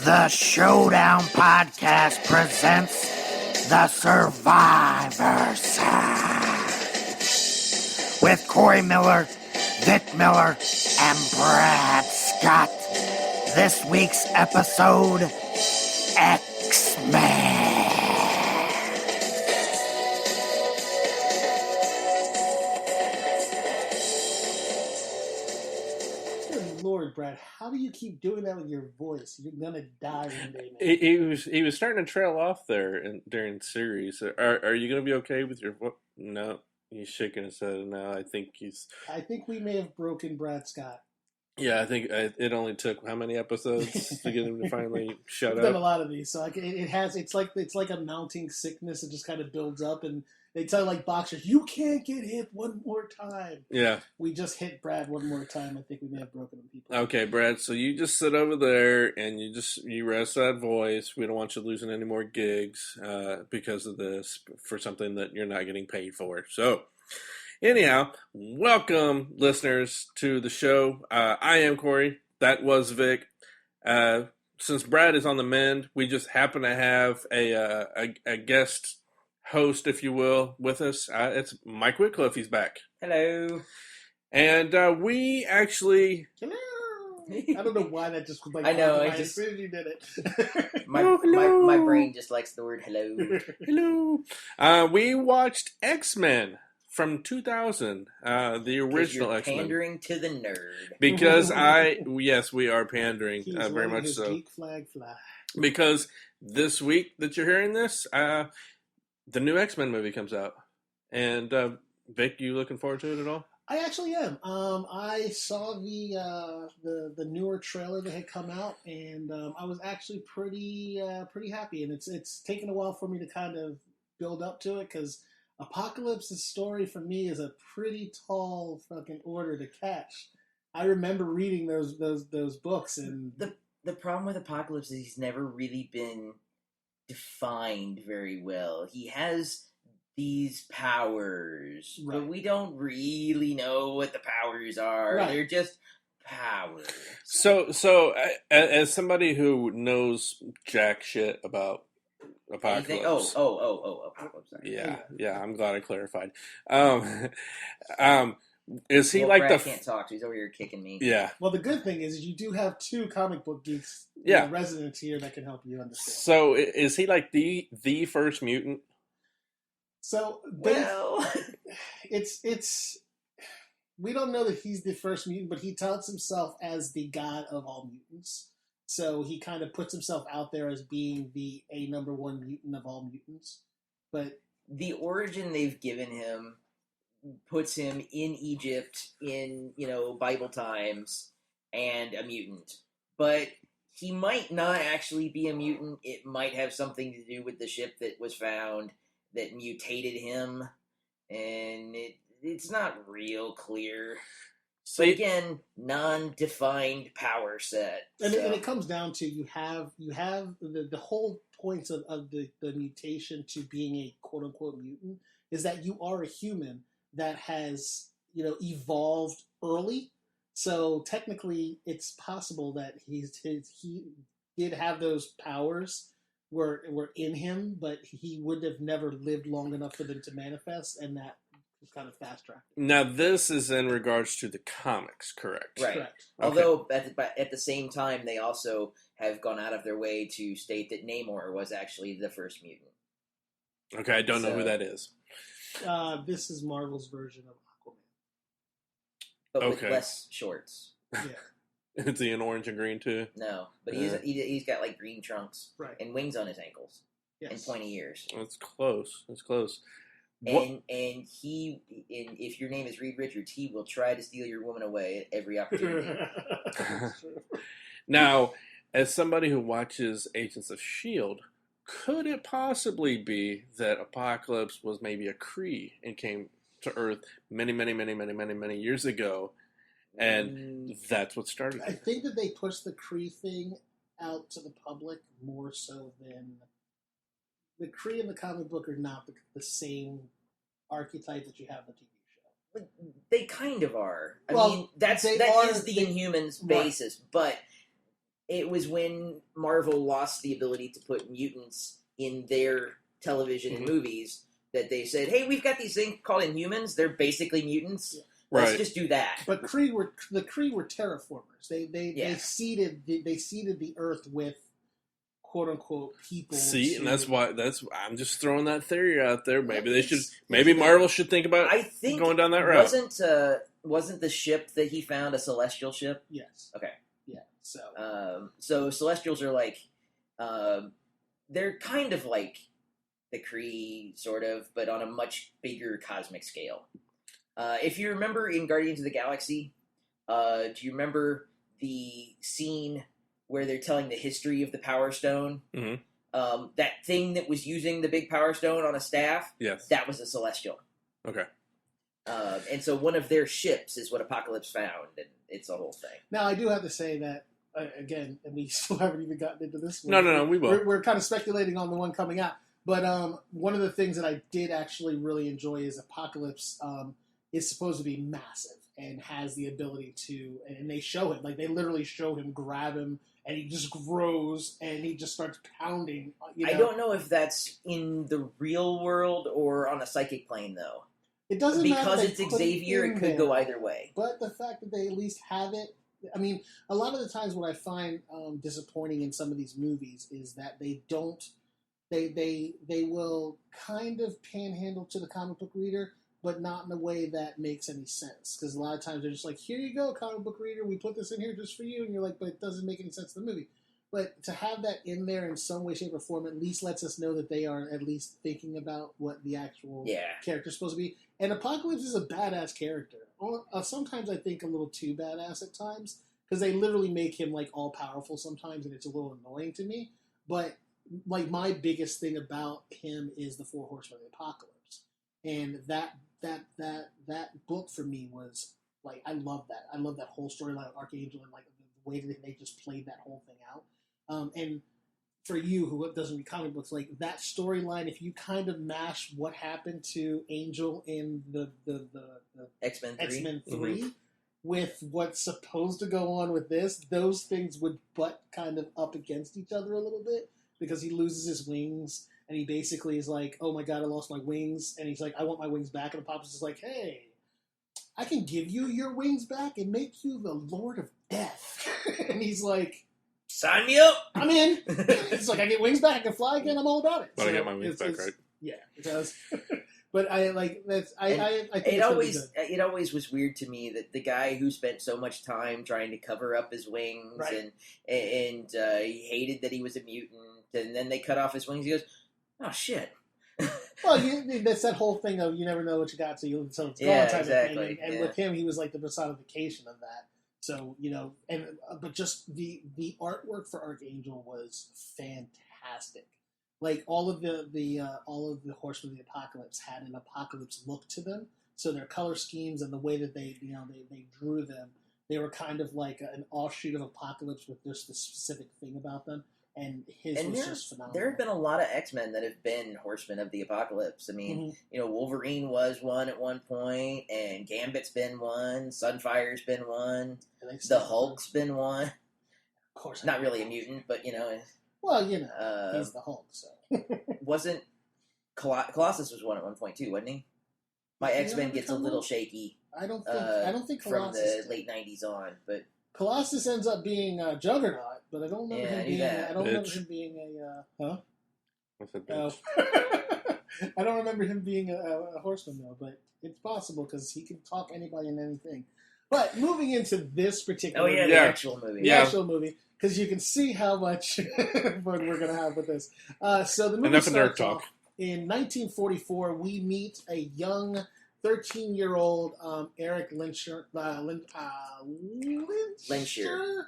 The Showdown Podcast presents The Survivor Side with Corey Miller, Vic Miller, and Brad Scott. This week's episode, X-Men. Lord, Brad, how do you keep doing that with your voice? You're gonna die one day, man. He was starting to trail off there during the series. Are you gonna be okay with your voice? No, he's shaking his head. No, I think we may have broken Brad Scott. Yeah, I think it only took how many episodes to get him to finally shut up. I've done a lot of these, so it's like a mounting sickness. It just kind of builds up, and they tell like boxers, you can't get hit one more time. Yeah, we just hit Brad one more time. I think we may have broken him, people. Okay, Brad. So you just sit over there and you rest that voice. We don't want you losing any more gigs because of this for something that you're not getting paid for. So. Anyhow, welcome, listeners, to the show. I am Corey. That was Vic. Since Brad is on the mend, we just happen to have a guest host, if you will, with us. It's Mike Witcliff. He's back. Hello. And we actually... Hello. I don't know why that just was like... I know, I just... As soon as you did it. my brain just likes the word hello. Hello. We watched X-Men. From 2000, the original X-Men. Pandering to the nerd. Because yes, we are pandering, very much so. Geek flag fly. Because this week that you're hearing this, the new X-Men movie comes out. And, Vic, you looking forward to it at all? I actually am. I saw the newer trailer that had come out, and I was actually pretty happy. And it's taken a while for me to kind of build up to it, because Apocalypse's story for me is a pretty tall fucking order to catch. I remember reading those books, and the problem with Apocalypse is he's never really been defined very well. He has these powers, right, but we don't really know what the powers are. Right. They're just powers. So as somebody who knows jack shit about Apocalypse. Apocalypse. Yeah. I'm glad I clarified. Is he Brad the? Can't talk. So he's over here kicking me. Yeah. Well, the good thing is you do have two comic book geeks, residents here that can help you understand. So is he like the first mutant? So it's we don't know that he's the first mutant, but he touts himself as the god of all mutants. So he kind of puts himself out there as being a number one mutant of all mutants. But the origin they've given him puts him in Egypt in, Bible times and a mutant. But he might not actually be a mutant. It might have something to do with the ship that was found that mutated him. And it's not real clear. So again, non-defined power set. And it comes down to you have the whole points of the mutation to being a quote unquote mutant is that you are a human that has evolved early. So technically, it's possible that he did have those powers were in him, but he would have never lived long enough for them to manifest, and that kind of fast track. Now, this is in regards to the comics, correct? Right. Correct. Okay. Although, at the same time, they also have gone out of their way to state that Namor was actually the first mutant. Okay, I don't know who that is. This is Marvel's version of Aquaman. But with less shorts. Yeah. Is he in orange and green, too? No, but he's got, green trunks. Right. And wings on his ankles. Yes. And pointy ears. That's close. And if your name is Reed Richards, he will try to steal your woman away at every opportunity. Now, as somebody who watches Agents of S.H.I.E.L.D., could it possibly be that Apocalypse was maybe a Kree and came to Earth many, many, many, many, many, many years ago, and that's what started it? I think that they pushed the Kree thing out to the public more so than... The Kree in the comic book are not the same archetype that you have in the TV show. They kind of are. I mean, that is the Inhumans basis, but it was when Marvel lost the ability to put mutants in their television and movies that they said, "Hey, we've got these things called Inhumans. They're basically mutants. Let's just do that." But the Kree were terraformers. They seeded the Earth with quote unquote people. See, and I'm just throwing that theory out there. Maybe Marvel should think about going down that route. Wasn't the ship that he found a celestial ship? Yes. Okay. Yeah. So Celestials are like, they're kind of like the Kree, sort of, but on a much bigger cosmic scale. If you remember in Guardians of the Galaxy, do you remember the scene where they're telling the history of the Power Stone? Mm-hmm. That thing that was using the big Power Stone on a staff? Yes. That was a Celestial. Okay. And so one of their ships is what Apocalypse found, and it's a whole thing. Now, I do have to say that, again, and we still haven't even gotten into this one. No, we will. We're kind of speculating on the one coming out. But one of the things that I did actually really enjoy is Apocalypse is supposed to be massive and has the ability to, and they show him, like they literally show him grab him, and he just grows and he just starts pounding. I don't know if that's in the real world or on a psychic plane, though. It doesn't because matter it's Xavier. It could go either way. But the fact that they at least have it, I mean, a lot of the times what I find disappointing in some of these movies is that they don't. They will kind of panhandle to the comic book reader, but not in a way that makes any sense. Because a lot of times they're just like, "Here you go, comic book reader. We put this in here just for you," and you're like, "But it doesn't make any sense to the movie." But to have that in there in some way, shape, or form at least lets us know that they are at least thinking about what the actual character's supposed to be. And Apocalypse is a badass character. Sometimes I think a little too badass at times, because they literally make him like all powerful sometimes, and it's a little annoying to me. But like my biggest thing about him is the Four Horsemen of the Apocalypse, and that book for me was like, I love that. I love that whole storyline of Archangel and like the way that they just played that whole thing out. And for you who doesn't read comic books, like that storyline, if you kind of mash what happened to Angel in the X-Men 3 with what's supposed to go on with this, those things would butt kind of up against each other a little bit, because he loses his wings and he basically is like, "Oh my god, I lost my wings," and he's like, "I want my wings back," and Apocalypse is like, "Hey, I can give you your wings back and make you the Lord of Death." And he's like, "Sign me up! I'm in." It's like, I get wings back, I can fly again, I'm all about it. But I get my wings back, right? Yeah, it does. But I like that's I think it always was weird to me that the guy who spent so much time trying to cover up his wings and he hated that he was a mutant, and then they cut off his wings. He goes, "Oh shit." Well, that's that whole thing of you never know what you got till it's gone type exactly. of thing. And with him, he was like the personification of that. So but just the artwork for Archangel was fantastic. Like all of the Horsemen of the Apocalypse had an apocalypse look to them. So their color schemes and the way that they drew them, they were kind of like an offshoot of Apocalypse with just the specific thing about them. And was just phenomenal. There have been a lot of X-Men that have been Horsemen of the Apocalypse. I mean, Wolverine was one at one point, and Gambit's been one, Sunfire's been one, the Hulk's been one. Of course. Not really a mutant, but well, he's the Hulk, so. Wasn't Colossus was one at one point too, wasn't he? My X-Men gets a little shaky. I don't think Colossus from the late '90s on, but Colossus ends up being Juggernaut, but I don't remember him being. I don't remember him being a. What's that bitch? I don't remember him being a horseman though, but it's possible because he can talk anybody and anything. But moving into this particular, the actual movie, because you can see how much fun we're going to have with this. So the movie enough starts nerd talk. Off in 1944. We meet a young 13-year-old Eric Lyncher.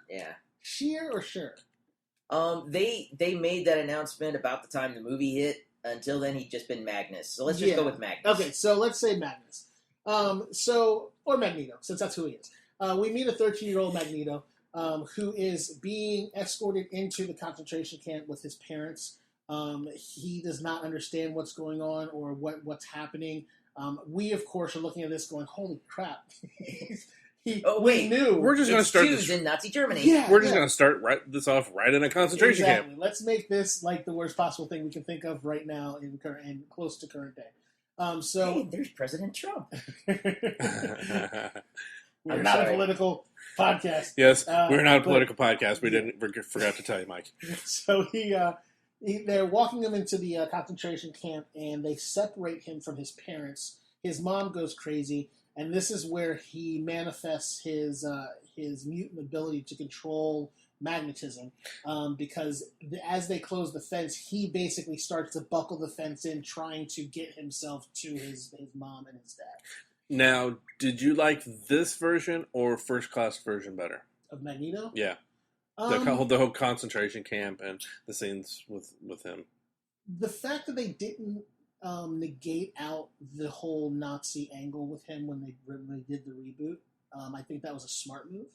Yeah. Sheer or Sure? They made that announcement about the time the movie hit. Until then, he'd just been Magnus. So let's just go with Magnus. Okay, so let's say Magnus. Or Magneto, since that's who he is. We meet a 13-year-old Magneto who is being escorted into the concentration camp with his parents. He does not understand what's going on or what's happening. We, of course, are looking at this going, holy crap. we knew. We're just going to It's start Jews this. in Nazi Germany. Yeah. We're just going to start this off right in a concentration Exactly. camp. Let's make this like the worst possible thing we can think of right now in close to current day. Hey, there's President Trump. We're I'm not sorry. a political podcast. Yes, we're not a but- political podcast. We forgot to tell you, Mike. So they're walking him into the concentration camp, and they separate him from his parents. His mom goes crazy, and this is where he manifests his mutant ability to control magnetism. Because as they close the fence, he basically starts to buckle the fence in, trying to get himself to his mom and his dad. Now, did you like this version or first class version better? Of Magneto? Yeah. The whole concentration camp and the scenes with him. The fact that they didn't negate out the whole Nazi angle with him when they did the reboot, I think that was a smart move.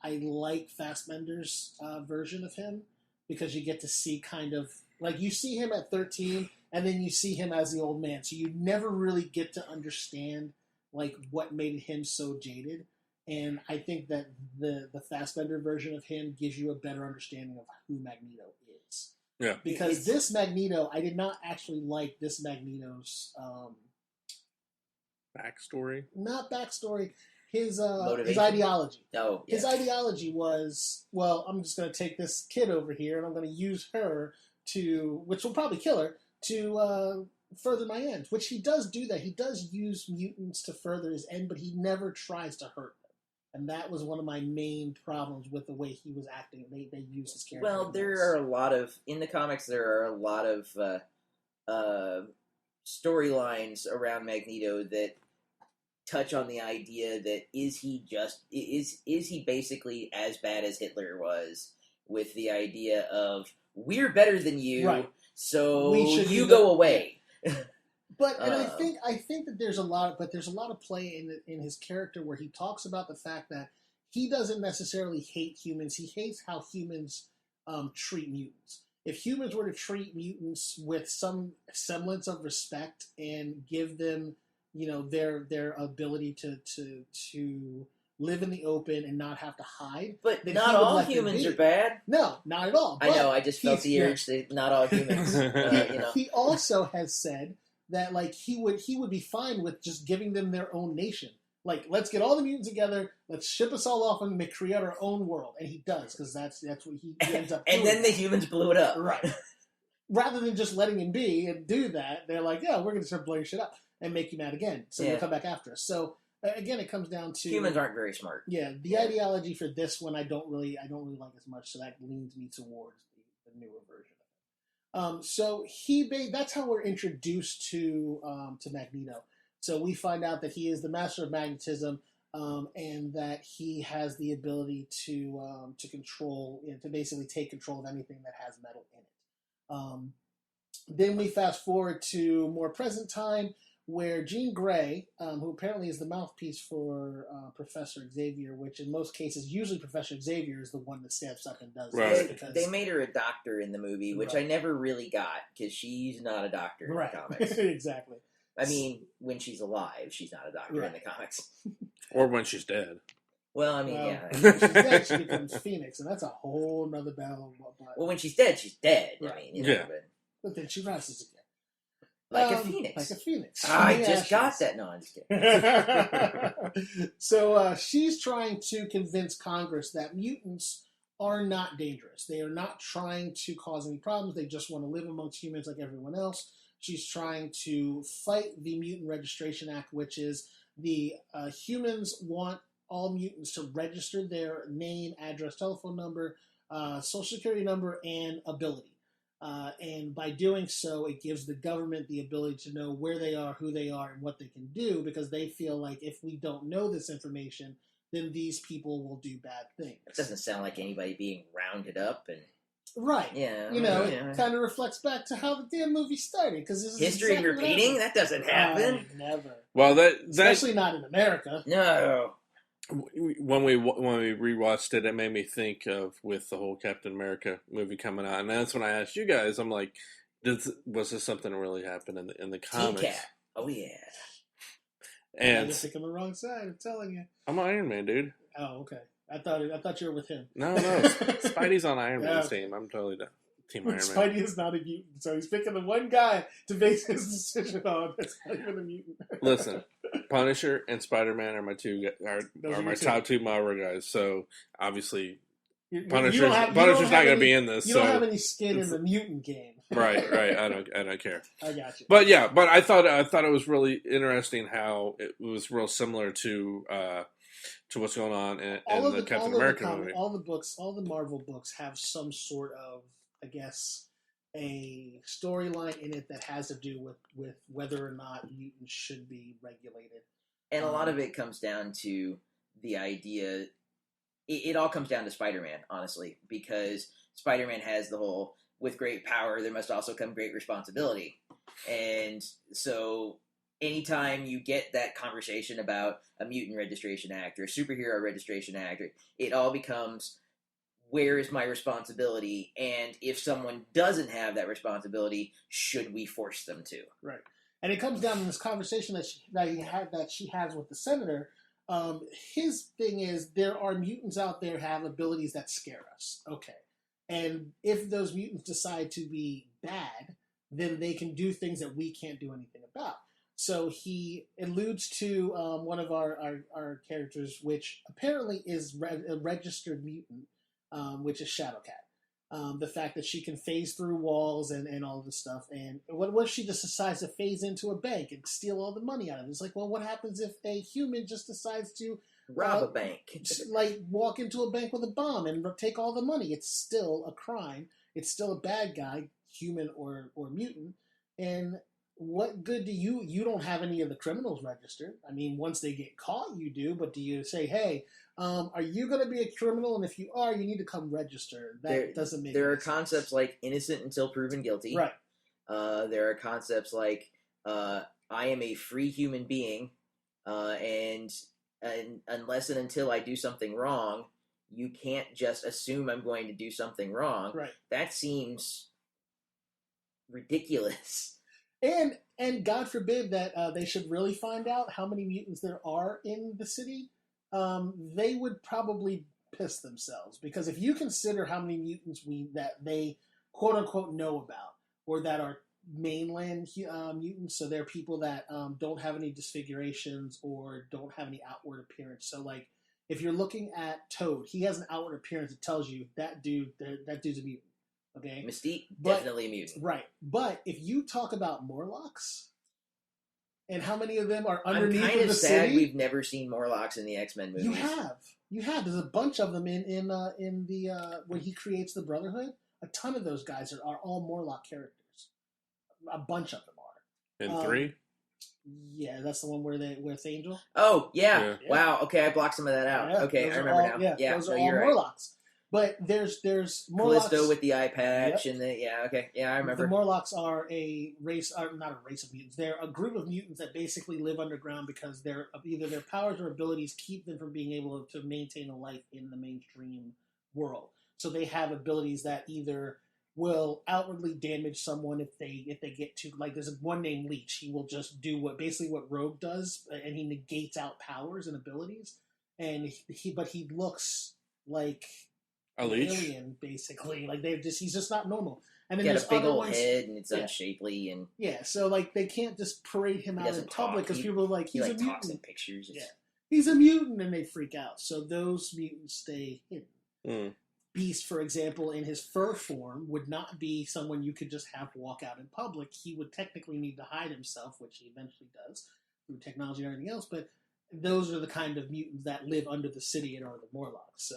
I like Fassbender's version of him because you get to see kind of like you see him at 13 and then you see him as the old man, so you never really get to understand like what made him so jaded. And I think that the Fassbender version of him gives you a better understanding of who Magneto is. Yeah. Because this Magneto, I did not actually like this Magneto's Backstory? not backstory, his Motivation? ideology. Oh, yeah. His ideology was, well, I'm just going to take this kid over here and I'm going to use her to, which will probably kill her, to further my ends. Which he does do that. He does use mutants to further his end, but he never tries to hurt them. And that was one of my main problems with the way he was acting. They used his character. Well, there are a lot of in the comics. There are a lot of storylines around Magneto that touch on the idea that is he basically as bad as Hitler was, with the idea of we're better than you, Right. so We should you be go away. But and I think that there's a lot of play in his character where he talks about the fact that he doesn't necessarily hate humans. He hates how humans treat mutants. If humans were to treat mutants with some semblance of respect and give them, their ability to live in the open and not have to hide, But then not he would all let them humans be. are bad. No, not at all. I know. I just felt the he's- urge that not all humans. He also has said that like he would be fine with just giving them their own nation. Like, let's get all the mutants together, let's ship us all off and create our own world. And he does, because that's what he ends up doing. And then the humans blew it up. Right. Rather than just letting him be and do that, they're like, yeah, we're going to start blowing shit up and make you mad again. So you'll come back after us. So again, it comes down to Humans aren't very smart. Yeah, the ideology for this one I don't really like as much, so that leans me towards the newer version. So that's how we're introduced to Magneto. So we find out that he is the master of magnetism, and that he has the ability to control, to basically take control of anything that has metal in it. Then we fast forward to more present time, where Jean Grey, who apparently is the mouthpiece for Professor Xavier, which in most cases, usually Professor Xavier is the one that steps up and does this. Because They made her a doctor in the movie, which I never really got, because she's not a doctor in the comics. Exactly. I mean, when she's alive, she's not a doctor in the comics. Or when she's dead. Well, I mean, yeah. When she's dead, she becomes Phoenix, and that's a whole nother battle. Well, when she's dead, she's dead. Right. I mean, Yeah. But then she rises again. Like a phoenix. Like a phoenix. I From the just got ashes. that. No, I'm just kidding. So she's trying to convince Congress that mutants are not dangerous. They are not trying to cause any problems. They just want to live amongst humans like everyone else. She's trying to fight the Mutant Registration Act, which is the humans want all mutants to register their name, address, telephone number, social security number, and ability. And by doing so, it gives the government the ability to know where they are, who they are, and what they can do, because they feel like if we don't know this information, then these people will do bad things. It doesn't sound like anybody being rounded up and Right. yeah. It kind of reflects back to how the damn movie started, because this is History exactly what repeating? happened. That doesn't happen. Never. Well, that Especially not in America. No. when we rewatched it, it made me think of with the whole Captain America movie coming out, and that's when I asked you guys. I'm like, was this something that really happened in the comics? T-Cat. Oh yeah. And you're picking the wrong side. I'm telling you. I'm Iron Man, dude. Oh, okay. I thought you were with him. No. Spidey's on Iron Man's team. I'm totally done. Team Iron Man. Spidey is not a mutant, so he's picking the one guy to base his decision on. That's not even a mutant. Listen, Punisher and Spider-Man are my top two Marvel guys. So obviously, Punisher's not going to be in this. You don't have any skin in the mutant game. Right. I don't care. I got you. But yeah, I thought it was really interesting how it was real similar to what's going on in the Captain America movie. All the Marvel books have some sort of, I guess, a storyline in it that has to do with whether or not mutants should be regulated. And a lot of it comes down to the idea. It all comes down to Spider-Man, honestly, because Spider-Man has the whole, with great power, there must also come great responsibility. And so anytime you get that conversation about a mutant registration act or a superhero registration act, it all becomes, where is my responsibility? And if someone doesn't have that responsibility, should we force them to? Right. And it comes down to this conversation that she has with the senator. His thing is, there are mutants out there who have abilities that scare us. Okay. And if those mutants decide to be bad, then they can do things that we can't do anything about. So he alludes to one of our characters, which apparently is a registered mutant, which is Shadowcat. The fact that she can phase through walls and all this stuff. And what if she just decides to phase into a bank and steal all the money out of it? It's like, well, what happens if a human just decides to rob a bank? Like walk into a bank with a bomb and take all the money. It's still a crime. It's still a bad guy, human or mutant. And what good do you don't have any of the criminals registered. I mean, once they get caught, you do. But do you say, hey, are you going to be a criminal? And if you are, you need to come register. That doesn't make. There are concepts like innocent until proven guilty. Right. There are concepts like I am a free human being, and unless and until I do something wrong, you can't just assume I'm going to do something wrong. Right. That seems ridiculous. And God forbid that they should really find out how many mutants there are in the city. They would probably piss themselves, because if you consider how many mutants that they quote unquote know about, or that are mainland mutants, so they're people that don't have any disfigurations or don't have any outward appearance. So like if you're looking at Toad, he has an outward appearance that tells you that dude's a mutant. Okay, Mystique, definitely a mutant. Right, but if you talk about Morlocks and how many of them are underneath I'm kind of the sad city, we've never seen Morlocks in the X-Men movies. You have. There's a bunch of them in the when he creates the Brotherhood. A ton of those guys are all Morlock characters. A bunch of them are. In 3? Yeah, that's the one with Angel. Oh yeah. Wow. Okay, I blocked some of that out. Yeah, okay, I remember now. Yeah, those are all Morlocks. But there's Morlocks. Callisto with the eye patch and the I remember. The Morlocks are a race, not a race of mutants. They're a group of mutants that basically live underground because either their powers or abilities keep them from being able to maintain a life in the mainstream world. So they have abilities that either will outwardly damage someone if they get to, like, there's one named Leech. He will just do what Rogue does, and he negates out powers and abilities. And but he looks like a leech? Alien, basically. Like he's just not normal. And then he there's got a big other old ones, head, and it's unshapely, and so like they can't just parade him out in public because people are like, he's a mutant. Talks in pictures. Yeah, he's a mutant, and they freak out. So those mutants stay hidden. Mm. Beast, for example, in his fur form, would not be someone you could just have walk out in public. He would technically need to hide himself, which he eventually does through technology and everything else. But those are the kind of mutants that live under the city and are the Morlocks. So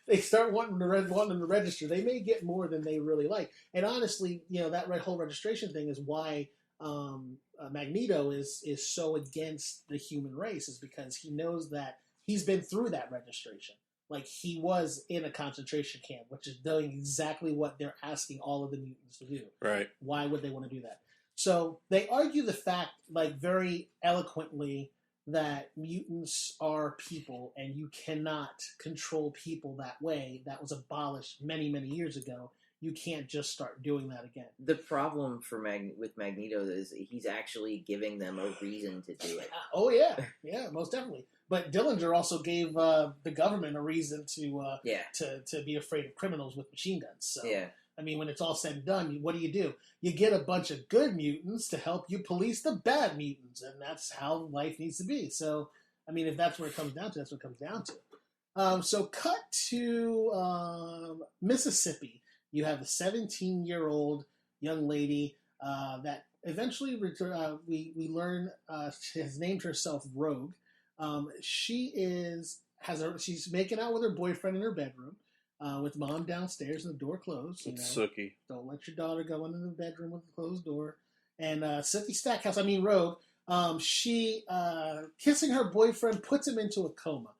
they start wanting to register. They may get more than they really like. And honestly, that whole registration thing is why Magneto is so against the human race, is because he knows that he's been through that registration. Like, he was in a concentration camp, which is doing exactly what they're asking all of the mutants to do. Right. Why would they want to do that? So they argue the fact, like, very eloquently, that mutants are people and you cannot control people that way. That was abolished many, many years ago. you can't just start doing that again. The problem for with Magneto is he's actually giving them a reason to do it. Oh yeah, most definitely. But Dillinger also gave the government a reason to be afraid of criminals with machine guns. So I mean, when it's all said and done, what do? You get a bunch of good mutants to help you police the bad mutants, and that's how life needs to be. So I mean, if that's what it comes down to, that's what it comes down to. So cut to Mississippi. You have a 17-year-old young lady that eventually we learn she has named herself Rogue. She's making out with her boyfriend in her bedroom with mom downstairs and the door closed. Sookie. Don't let your daughter go into the bedroom with the closed door. And Sookie Stackhouse, Rogue, she kissing her boyfriend puts him into a coma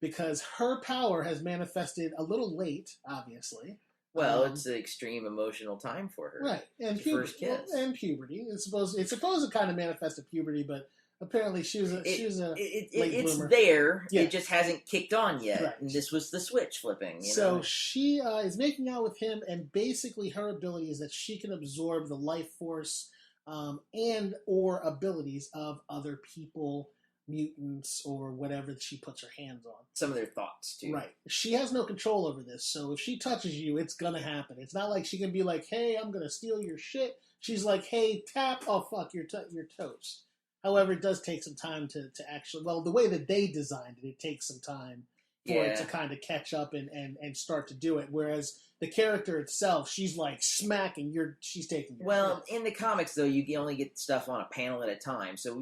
because her power has manifested a little late, obviously. Well, it's an extreme emotional time for her. Right. And first kiss. And puberty. It's supposed to kind of manifest a puberty, but apparently she was a late bloomer. It's there. Yeah. It just hasn't kicked on yet. Right. And this was the switch flipping. So she is making out with him, and basically her ability is that she can absorb the life force and or abilities of other people, mutants, or whatever she puts her hands on. Some of their thoughts, too. Right. She has no control over this, so if she touches you, it's going to happen. It's not like she can be like, hey, I'm going to steal your shit. She's like, hey, tap, oh, fuck, you're toast. However, it does take some time to actually, well, the way that they designed it, it takes some time for it to kind of catch up and start to do it, whereas the character itself, she's like smacking, she's taking your shit. In the comics, though, you only get stuff on a panel at a time, so,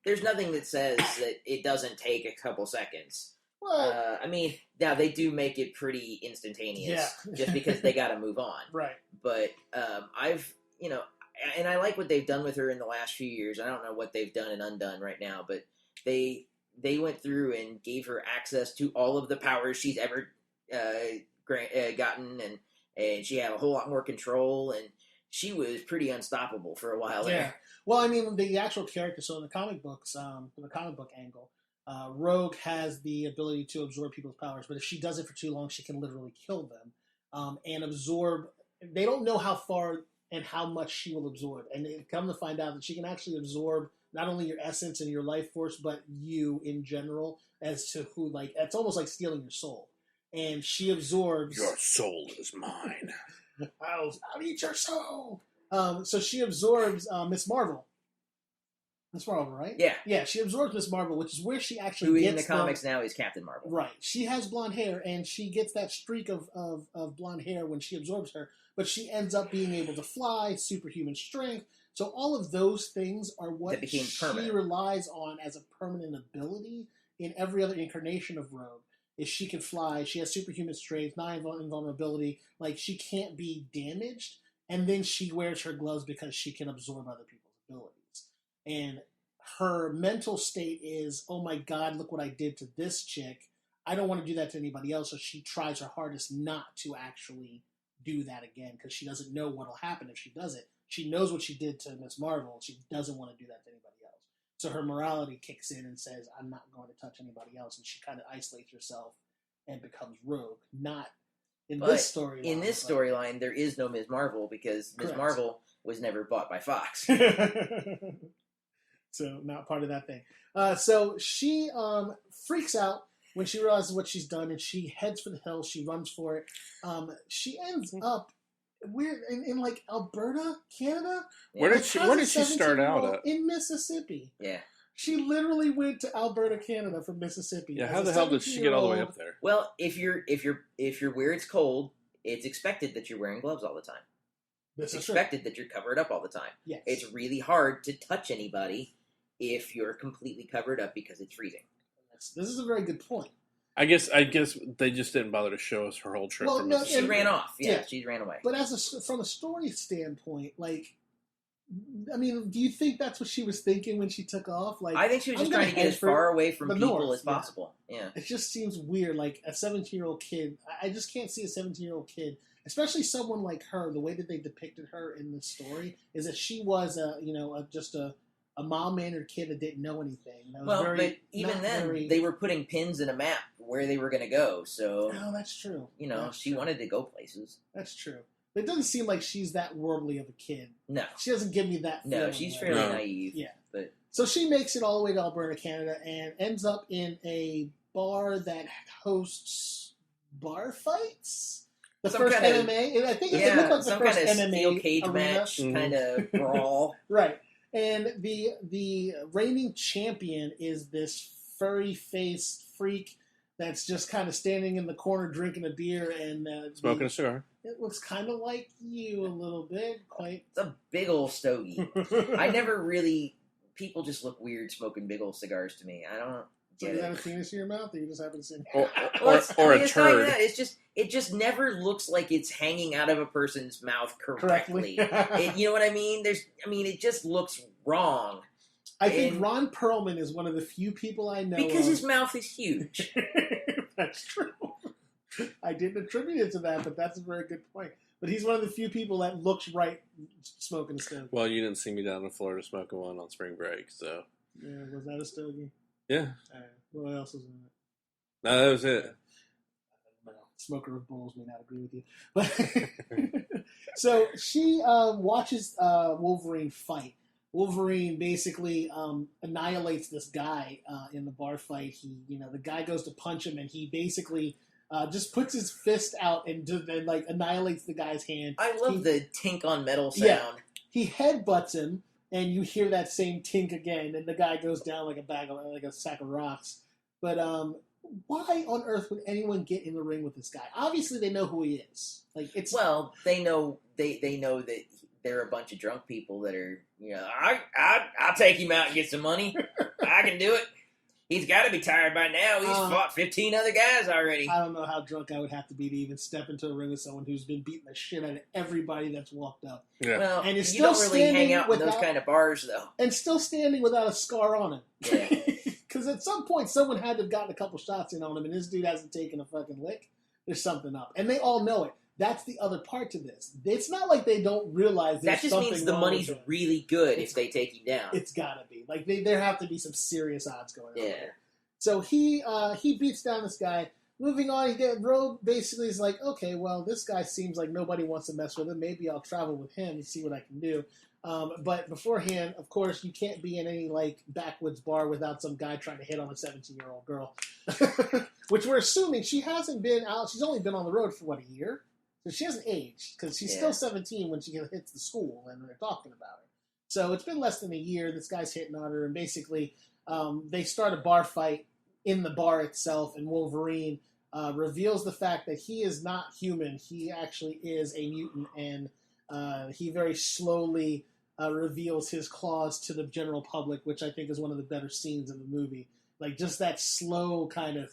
there's nothing that says that it doesn't take a couple seconds. Well, now they do make it pretty instantaneous, just because they got to move on. Right. But and I like what they've done with her in the last few years. I don't know what they've done and undone right now, but they went through and gave her access to all of the powers she's ever gotten, and she had a whole lot more control, and she was pretty unstoppable for a while there. Yeah. Well, the actual character, so in the comic books, from the comic book angle, Rogue has the ability to absorb people's powers, but if she does it for too long, she can literally kill them and absorb. They don't know how far and how much she will absorb, and they come to find out that she can actually absorb not only your essence and your life force, but you in general, as to who, like, it's almost like stealing your soul. And she absorbs... Your soul is mine. I'll eat your soul. So she absorbs Miss Marvel. Miss Marvel, right? Yeah. Yeah, she absorbs Miss Marvel, which is where she actually Who gets... in the comics now is Captain Marvel. Right. She has blonde hair, and she gets that streak of blonde hair when she absorbs her, but she ends up being able to fly, superhuman strength. So all of those things are what she relies on as a permanent ability in every other incarnation of Rogue. Is she can fly, she has superhuman strength, non-invulnerability, like she can't be damaged, and then she wears her gloves because she can absorb other people's abilities. And her mental state is, oh my god, look what I did to this chick. I don't want to do that to anybody else, so she tries her hardest not to actually do that again, because she doesn't know what'll happen if she does it. She knows what she did to Miss Marvel, and she doesn't want to do that to anybody else. So her morality kicks in and says, I'm not going to touch anybody else, and she kind of isolates herself and becomes Rogue. Not in this storyline. In this storyline, there is no Ms. Marvel, because Ms. Marvel was never bought by Fox. So not part of that thing. So she freaks out when she realizes what she's done, and she heads for the hills. She runs for it. She ends up in like Alberta, Canada. Where did she start out at? In Mississippi. Yeah. She literally went to Alberta, Canada from Mississippi. Yeah, how the hell did she get all the way up there? Well, if you're where it's cold, it's expected that you're wearing gloves all the time. It's expected that you're covered up all the time. Yes. It's really hard to touch anybody if you're completely covered up because it's freezing. This is a very good point. I guess they just didn't bother to show us her whole trip. Well, no, she ran off. Yeah, she ran away. But from a story standpoint, like, I mean, do you think that's what she was thinking when she took off? Like, I think she was just trying to get as far away from people as possible. Yeah. It just seems weird. Like, a 17-year-old kid, I just can't see a 17-year-old kid, especially someone like her. The way that they depicted her in the story is that she was just a mom-mannered kid that didn't know anything. But even then, they were putting pins in a map where they were going to go. So, Oh, that's true. She wanted to go places. That's true. But it doesn't seem like she's that worldly of a kid. No. She doesn't give me that feeling. No, she's fairly naive. Yeah. But so she makes it all the way to Alberta, Canada, and ends up in a bar that hosts bar fights. The some first kind of, MMA. I think it looked like the some first kind of MMA steel cage arena. match kind of brawl. Right. And the reigning champion is this furry-faced freak that's just kind of standing in the corner drinking a beer and smoking a cigar. It looks kind of like you a little bit. It's a big old stogie. I never really... People just look weird smoking big old cigars to me. I don't get Is it. that a penis in your mouth, or you just haven't seen Or it? a turd. It just never looks like it's hanging out of a person's mouth correctly. You know what I mean? It just looks wrong. I think Ron Perlman is one of the few people I know because his mouth is huge. That's true. I didn't attribute it to that, but that's a very good point. But he's one of the few people that looks right smoking a stogie. Well, you didn't see me down in Florida smoking one on spring break, so. Yeah, was that a stogie? Yeah. What else was in it? No, that was it. Smoker of bulls may not agree with you. But so she watches Wolverine fight. Wolverine basically annihilates this guy in the bar fight. The guy goes to punch him, and he basically just puts his fist out and annihilates the guy's hand. I love the tink on metal sound. Yeah, he headbutts him, and you hear that same tink again, and the guy goes down like a sack of rocks. But why on earth would anyone get in the ring with this guy? Obviously, they know who he is. They know that they're a bunch of drunk people that are, I'll take him out and get some money. I can do it. He's got to be tired by now. He's fought 15 other guys already. I don't know how drunk I would have to be to even step into a ring with someone who's been beating the shit out of everybody that's walked up. Yeah. Well, and you don't really hang out in those kind of bars, though. And still standing without a scar on him. Yeah. Because at some point, someone had to have gotten a couple shots in on him, and this dude hasn't taken a fucking lick. There's something up. And they all know it. That's the other part to this. It's not like they don't realize there's that just something means the wrong money's with it. really good if they take him down. It's gotta be. There have to be some serious odds going on. Yeah. There. So he beats down this guy. Moving on, Rogue basically is like, okay, well, this guy seems like nobody wants to mess with him. Maybe I'll travel with him and see what I can do. But beforehand, of course, you can't be in any backwoods bar without some guy trying to hit on a 17-year-old girl, which we're assuming she hasn't been out. She's only been on the road for a year, so she hasn't aged because she's still 17 when she hits the school and they're talking about her. So it's been less than a year. This guy's hitting on her, and basically they start a bar fight in the bar itself, and Wolverine reveals the fact that he is not human. He actually is a mutant, and he very slowly reveals his claws to the general public, which I think is one of the better scenes in the movie. Just that slow kind of...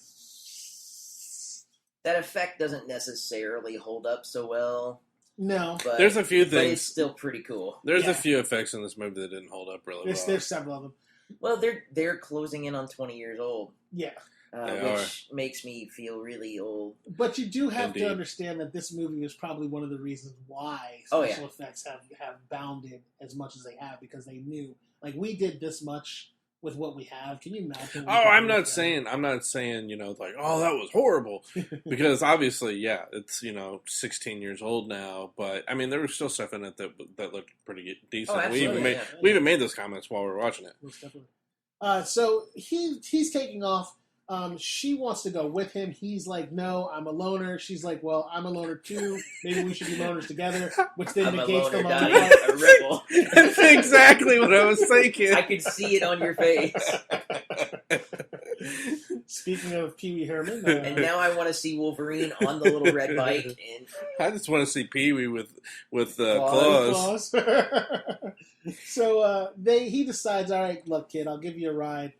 That effect doesn't necessarily hold up so well. No. But, there's a few things. But it's still pretty cool. There's a few effects in this movie that didn't hold up really well. There's several of them. Well, they're closing in on 20 years old. Yeah. Which makes me feel really old. But you do have to understand that this movie is probably one of the reasons why special effects have bounded as much as they have, because they knew, we did this much with what we have. Can you imagine? I'm not saying, that was horrible. Because obviously, it's, 16 years old now. But, there was still stuff in it that looked pretty decent. Oh, we even made those comments while we were watching it. Most definitely. So he's taking off. She wants to go with him. He's like, no, I'm a loner. She's like, well, I'm a loner too. Maybe we should be loners together, which then negates the loner. A rebel. That's exactly what I was thinking. I could see it on your face. Speaking of Pee Wee Herman. And now I want to see Wolverine on the little red bike. And I just want to see Pee Wee with claws. So he decides, all right, look, kid, I'll give you a ride.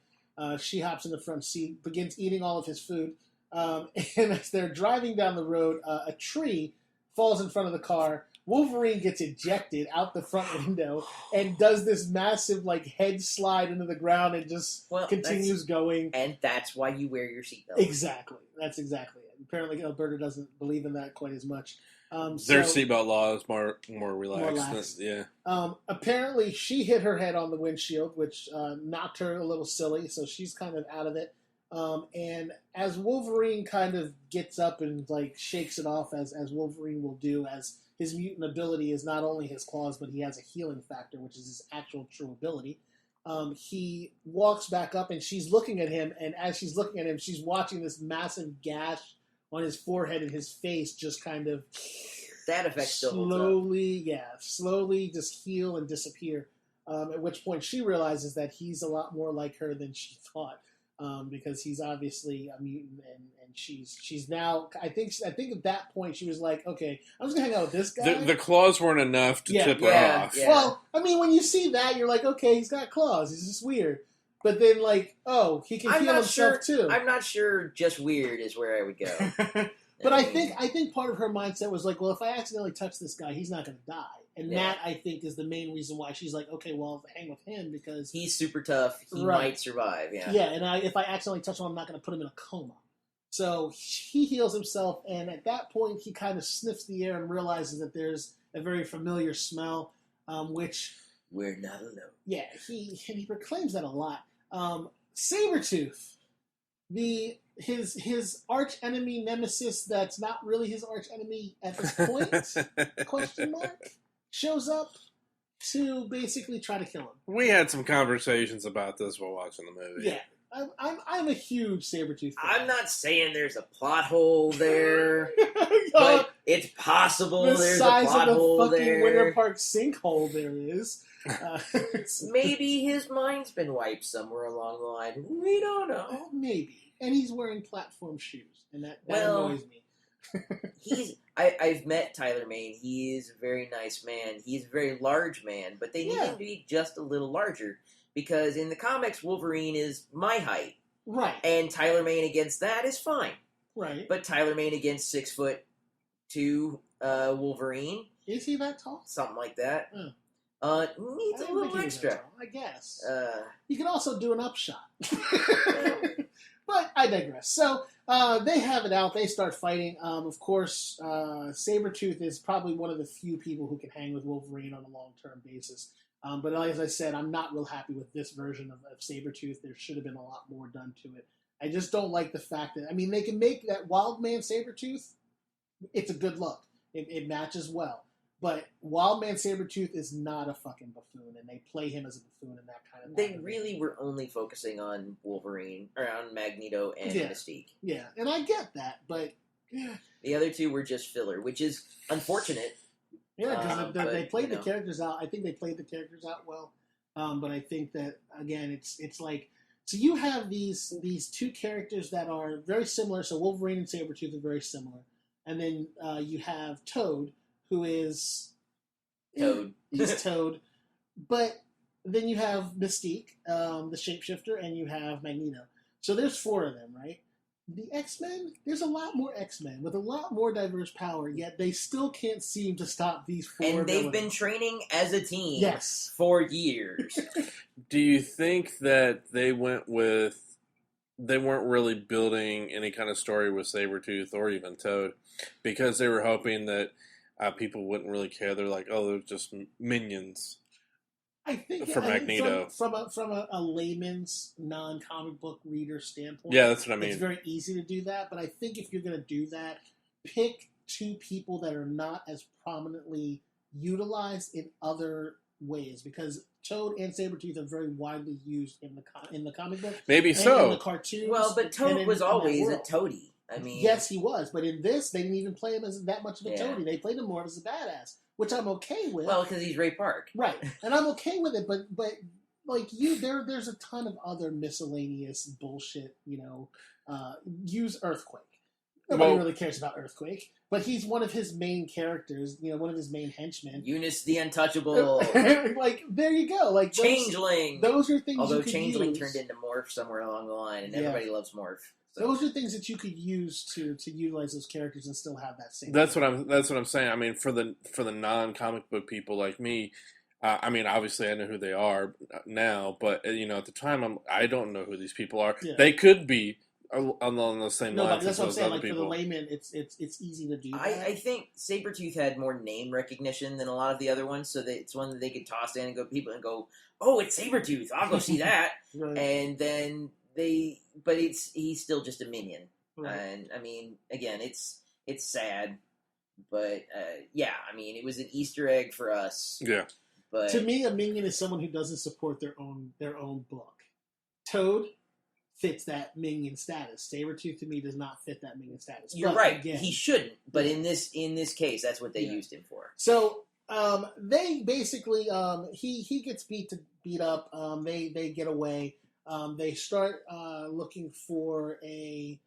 She hops in the front seat, begins eating all of his food, and as they're driving down the road, a tree falls in front of the car. Wolverine gets ejected out the front window and does this massive head slide into the ground and just continues going. And that's why you wear your seatbelt. Exactly. That's exactly it. Apparently, Alberta doesn't believe in that quite as much. Their seatbelt law is more relaxed. Apparently, she hit her head on the windshield, which knocked her a little silly, so she's kind of out of it. And as Wolverine kind of gets up and like shakes it off, as Wolverine will do, as his mutant ability is not only his claws, but he has a healing factor, which is his actual true ability. He walks back up, and she's looking at him, and as she's looking at him, she's watching this massive gash on his forehead and his face just kind of That effect still holds up. slowly just heal and disappear. At which point she realizes that he's a lot more like her than she thought, because he's obviously a mutant, and she's now. I think at that point she was like, okay, I'm just gonna hang out with this guy. The claws weren't enough to tip her off. Yeah. Well, I mean, when you see that, you're like, okay, he's got claws. He's just weird. But then, like, oh, he can heal himself too. I'm not sure. Just weird is where I would go. But I think part of her mindset was like, well, if I accidentally touch this guy, he's not going to die. And that, I think, is the main reason why she's like, okay, well, I'll hang with him because he's super tough. He might survive. Yeah. Yeah, and if I accidentally touch him, I'm not going to put him in a coma. So he heals himself, and at that point, he kind of sniffs the air and realizes that there's a very familiar smell, which we're not alone. Yeah, he proclaims that a lot. Sabretooth, his arch enemy nemesis that's not really his arch enemy at this point, question mark, shows up to basically try to kill him. We had some conversations about this while watching the movie. Yeah, I'm a huge Sabretooth fan. I'm not saying there's a plot hole there, but it's possible there's a plot hole there. The size of the fucking Winter Park sinkhole there is. Maybe his mind's been wiped somewhere along the line. We don't know. Maybe. And he's wearing platform shoes, and that annoys me. I've met Tyler Mane. He is a very nice man. He's a very large man, but they need him to be just a little larger. Because in the comics, Wolverine is my height. Right. And Tyler Mane against that is fine. Right. But Tyler Mane against 6'2" Wolverine. Is he that tall? Something like that. Needs a little extra. Tall, I guess. You can also do an upshot. But I digress. So they have it out. They start fighting. Of course, Sabretooth is probably one of the few people who can hang with Wolverine on a long-term basis. But as I said, I'm not real happy with this version of Sabretooth. There should have been a lot more done to it. I just don't like the fact that, I mean, they can make that Wild Man Sabretooth. It's a good look. It matches well. But Wild Man Sabretooth is not a fucking buffoon, and they play him as a buffoon in that kind of They really were only focusing on Wolverine, or on Magneto and Mystique. Yeah, and I get that, but... The other two were just filler, which is unfortunate. Yeah, because they played the characters out. I think they played the characters out well. But I think that, again, it's like... So you have these two characters that are very similar. So Wolverine and Sabretooth are very similar. And then you have Toad, who is... Toad. He's Toad. But then you have Mystique, the shapeshifter, and you have Magneto. So there's four of them, right? The X-Men, there's a lot more X-Men with a lot more diverse power, yet they still can't seem to stop these four. And they've been training as a team for years. Do you think that they weren't really building any kind of story with Sabretooth or even Toad because they were hoping that people wouldn't really care? They're like, oh, they're just minions. I think for Magneto, from a layman's non-comic book reader standpoint, yeah, that's what I mean. It's very easy to do that, but I think if you're going to do that, pick two people that are not as prominently utilized in other ways, because Toad and Sabretooth are very widely used in the comic book. Maybe and so. In the cartoons. Well, but Toad was always a toady. I mean, yes, he was, but in this, they didn't even play him as that much of a toady. They played him more as a badass, which I'm okay with. Well, because he's Ray Park, right? And I'm okay with it, but like there's a ton of other miscellaneous bullshit. Use Earthquake. Nobody really cares about Earthquake, but he's one of his main characters. One of his main henchmen. Eunice the Untouchable. Like there you go. Like Changeling. Those are things. Although you could Changeling use. turned into Morph somewhere along the line, and everybody loves Morph. So. Those are things that you could use to utilize those characters and still have that same. That's what I'm saying. I mean, for the non-comic book people like me, I mean, obviously I know who they are now, but at the time I don't know who these people are. Yeah. They could be along the same lines. But that's what I'm saying. Like people. For the layman, it's easy to do. That. I think Sabretooth had more name recognition than a lot of the other ones, so that it's one that they could toss in and go, oh, it's Sabretooth. I'll go see that, Right. And then but he's still just a minion, Right. and I mean, again, it's sad, but yeah, I mean, it was an Easter egg for us. Yeah. But To me, a minion is someone who doesn't support their own book. Toad fits that minion status. Sabretooth to me does not fit that minion status. you're But right, again, he shouldn't. But Yeah. in this case, that's what they Yeah. used him for. So they basically he gets beat up. They get away. They start looking for a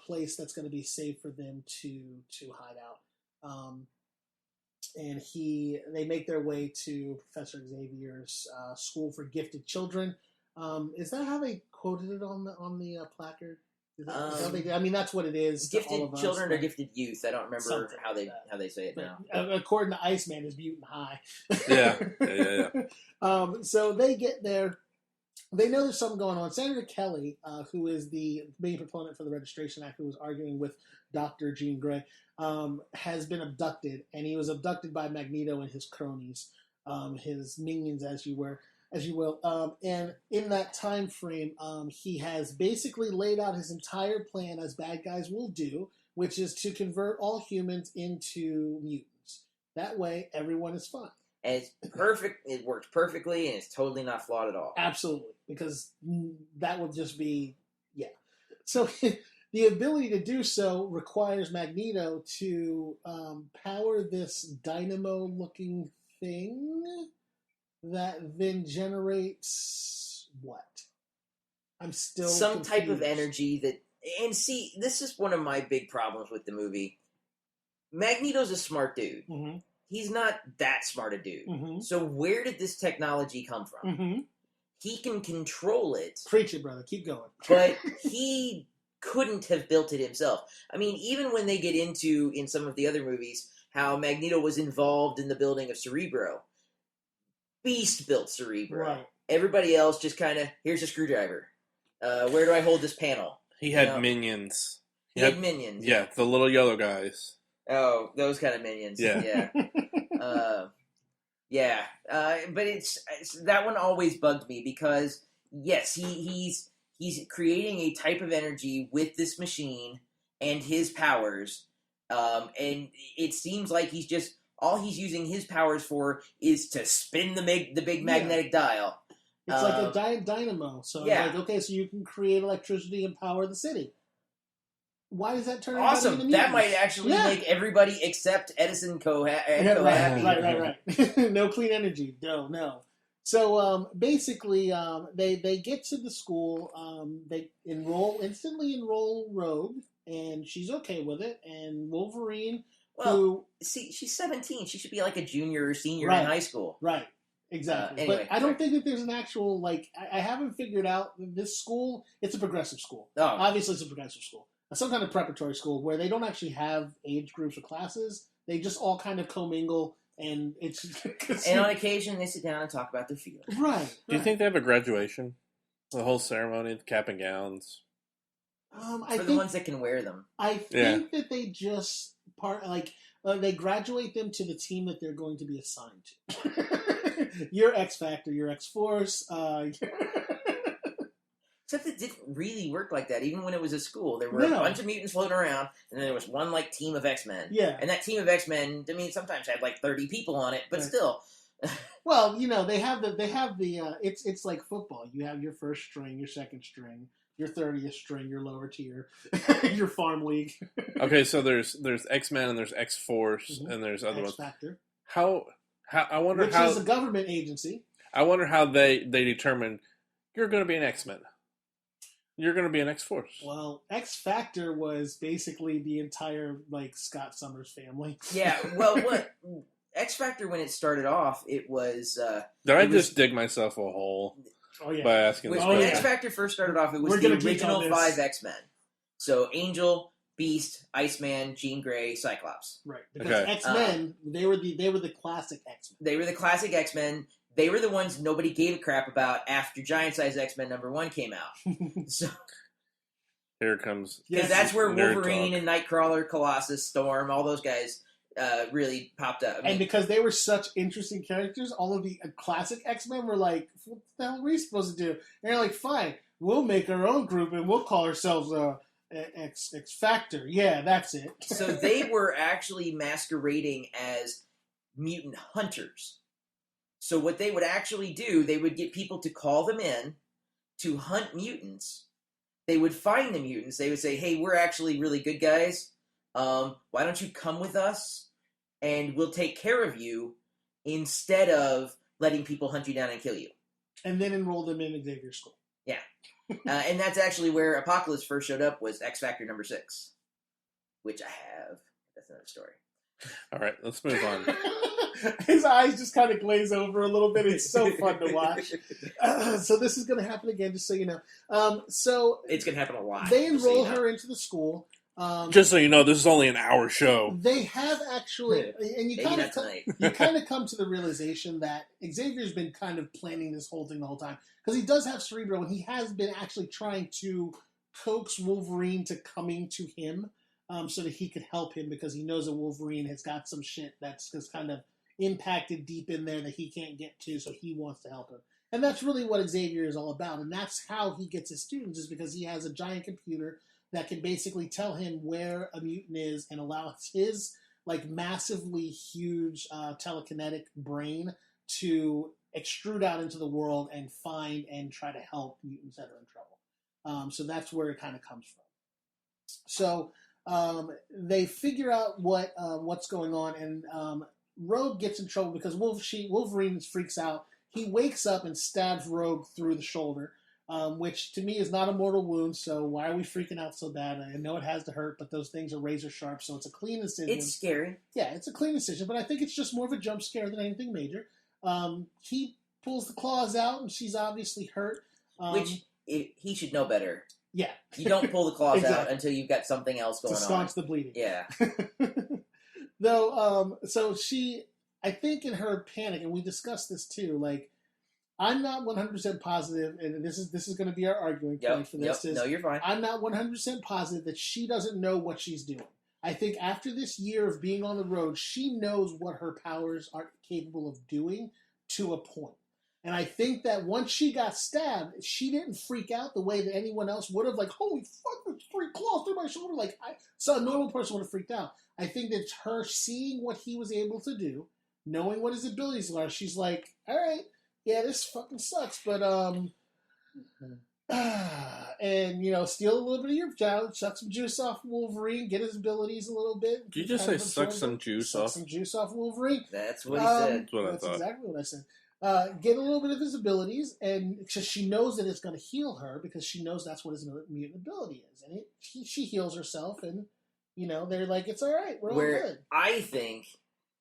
place that's going to be safe for them to hide out. And they make their way to Professor Xavier's school for gifted children. Is that how they quoted it on the placard? Is that how they did? I mean, that's what it is. To all Gifted of us, children or but- gifted youth. I don't remember Something how they like that. how they say it But, now. according to Iceman, is mutant high. Yeah. So they get there. They know there's something going on. Senator Kelly, who is the main proponent for the Registration Act, who was arguing with Dr. Jean Grey, has been abducted, and he was abducted by Magneto and his cronies, his minions, as you will. And in that time frame, he has basically laid out his entire plan, as bad guys will do, which is to convert all humans into mutants. That way, everyone is fine. And it's perfect. It works perfectly, and it's totally not flawed at all. Absolutely, because that would just be, yeah. So the ability to do so requires Magneto to power this dynamo-looking thing that then generates what? I'm still Some type of confused. energy that. And see, this is one of my big problems with the movie. Magneto's a smart dude. Mhm, He's not that smart a dude. mhm, So where did this technology come from? mhm. He can control it, Preach it, brother. Keep going. but he couldn't have built it himself. I mean, even when they get into, in some of the other movies, how Magneto was involved in the building of Cerebro, Beast built Cerebro. Right. Everybody else just kind of, here's a screwdriver. Where do I hold this panel? He had Yeah. minions. He had minions. Yeah, the little yellow guys. Oh, those kind of minions. Yeah. Yeah. But it's that one always bugged me because yes, he's creating a type of energy with this machine and his powers, and it seems like all he's using his powers for is to spin the big magnetic dial. It's like a dynamo. So Yeah. like, okay, so you can create electricity and power the city. Why does that turn everybody into Awesome. That mutants? might actually Yeah. make everybody except Edison Yeah, happy. right. No clean energy. No. So basically, they get to the school. They instantly enroll Rogue, and she's okay with it. And Wolverine, Well, see, she's 17. She should be like a junior or senior in Right. high school. right, exactly. Anyway, but I don't think that there's an actual I haven't figured out this school. It's a progressive school. Oh, Obviously, it's a progressive school. Some kind of preparatory school where they don't actually have age groups or classes. They just all kind of commingle, and it's and on occasion they sit down and talk about their feelings. right. Do you think they have a graduation? The whole ceremony, the cap and gowns. I For the think ones that can wear them. I think that they just they graduate them to the team that they're going to be assigned to. Your X Factor, your X Force. Except it didn't really work like that. Even when it was a school, there were No. a bunch of mutants floating around, and then there was one team of X-Men. Yeah. And that team of X-Men, I mean, sometimes had 30 people on it, but Right. still. Well, they have the it's like football. You have your first string, your second string, your 30th string, your lower tier, your farm league. Okay, so there's X-Men and there's X-Force Mhm. and there's other X ones. Factor, How I wonder which how is a government agency. I wonder how they determine you're going to be an X-Men. You're going to be an X-Force. Well, X Factor was basically the entire Scott Summers family. Yeah, well, what X-Factor, when it started off, it was... Did I it was- just dig myself a hole Oh yeah. by asking this when question? X-Factor first started off, it was We're the gonna geek on original this. 5 X-Men. So Angel, Beast, Iceman, Jean Grey, Cyclops. Right, because Okay. X-Men, they were the classic X-Men. They were the classic X-Men. They were the ones nobody gave a crap about after Giant Size X-Men #1 came out. So, Here comes because that's where nerd Wolverine talk. and Nightcrawler, Colossus, Storm, all those guys really popped up. I mean, And because they were such interesting characters, all of the classic X-Men were like, what the hell are we supposed to do? And they're like, fine, we'll make our own group and we'll call ourselves X Factor. Yeah, that's it. So they were actually masquerading as mutant hunters. So what they would actually do, they would get people to call them in to hunt mutants. They would find the mutants. They would say, hey, we're actually really good guys. Why don't you come with us and we'll take care of you instead of letting people hunt you down and kill you. And then enroll them in Xavier School. Yeah. And that's actually where Apocalypse first showed up, was X Factor number 6, which I have. That's another story. All right, let's move on. His eyes just kind of glaze over a little bit. It's so fun to watch. So this is going to happen again, just so you know. So it's going to happen a lot. They enroll her into the school. Just so you know, this is only an hour show. They have actually, and you kind of come to the realization that Xavier's been kind of planning this whole thing the whole time, because he does have Cerebro, and he has been actually trying to coax Wolverine to coming to him, so that he could help him, because he knows that Wolverine has got some shit that's just kind of impacted deep in there that he can't get to, so he wants to help him. And that's really what Xavier is all about, and that's how he gets his students, is because he has a giant computer that can basically tell him where a mutant is and allows his massively huge telekinetic brain to extrude out into the world and find and try to help mutants that are in trouble. So that's where it kind of comes from. So they figure out what's going on, and Rogue gets in trouble because Wolverine freaks out. He wakes up and stabs Rogue through the shoulder. Which to me is not a mortal wound, so why are we freaking out so bad? I know it has to hurt, but those things are razor sharp, so it's a clean incision. It's scary. Yeah, it's a clean incision, but I think it's just more of a jump scare than anything major. He pulls the claws out, and she's obviously hurt. Which, he should know better. Yeah. You don't pull the claws exactly. out until you've got something else going on. To staunch the bleeding. Yeah. Though, so she, I think in her panic, and we discussed this too, I'm not 100% positive, and this is going to be our arguing point for this. No, you're fine. I'm not 100% positive that she doesn't know what she's doing. I think after this year of being on the road, she knows what her powers are capable of doing to a point. And I think that once she got stabbed, she didn't freak out the way that anyone else would have. Holy fuck, there's 3 claws through my shoulder. So a normal person would have freaked out. I think that her seeing what he was able to do, knowing what his abilities are, she's like, all right, yeah, this fucking sucks, but and steal a little bit of your child, suck some juice off Wolverine, get his abilities a little bit. Did you just say suck some juice off? Suck some juice off Wolverine. That's what he said. That's what I thought. That's exactly what I said. Get a little bit of his abilities, and she knows that it's going to heal her because she knows that's what his mutant ability is, and she heals herself, and they're like, it's all right, we're all good. I think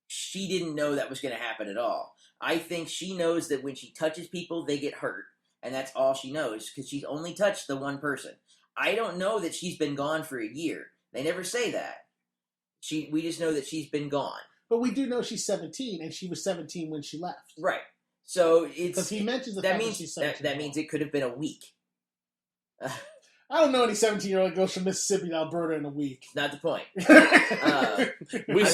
she didn't know that was going to happen at all. I think she knows that when she touches people, they get hurt. And that's all she knows, because she's only touched the one person. I don't know that she's been gone for a year. They never say that. We just know that she's been gone. But we do know she's 17, and she was 17 when she left. Right. So it's... Because he mentions the fact that she's 17. That means it could have been a week. I don't know any 17-year-old that goes from Mississippi to Alberta in a week. Not the point. We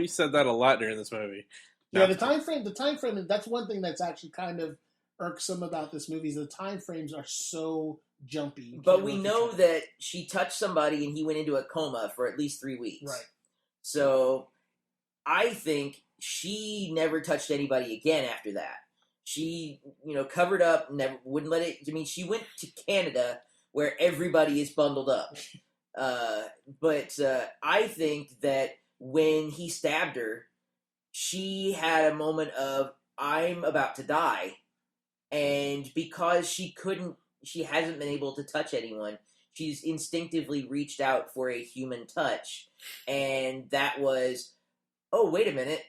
said that a lot during this movie. Yeah, the time frame, that's one thing that's actually kind of irksome about this movie, is the time frames are so jumpy. But we know that she touched somebody and he went into a coma for at least 3 weeks. Right. So I think she never touched anybody again after that. She, covered up, wouldn't let it. I mean, she went to Canada where everybody is bundled up. But I think that when he stabbed her, she had a moment of, I'm about to die. And because she hasn't been able to touch anyone, she's instinctively reached out for a human touch. And that was, oh, wait a minute.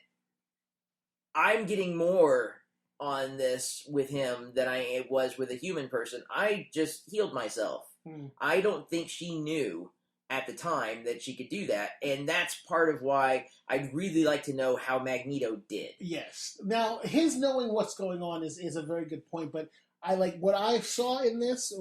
I'm getting more on this with him than I was with a human person. I just healed myself. I don't think she knew at the time that she could do that, and that's part of why I'd really like to know how Magneto did. Yes. Now, his knowing what's going on is a very good point, but I like what I saw in this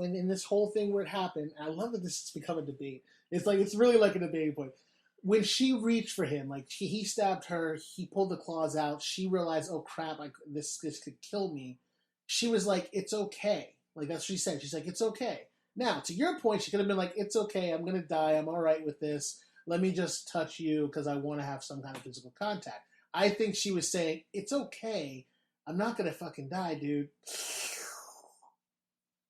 whole thing where it happened. I love that this has become a debate. It's really like a debating point. When she reached for him, he stabbed her, he pulled the claws out, she realized, oh crap, this could kill me. She was like, it's okay. Like, that's what she said. She's like, it's okay. Now, to your point, she could have been like, it's okay. I'm going to die. I'm all right with this. Let me just touch you because I want to have some kind of physical contact. I think she was saying, it's okay. I'm not going to fucking die, dude.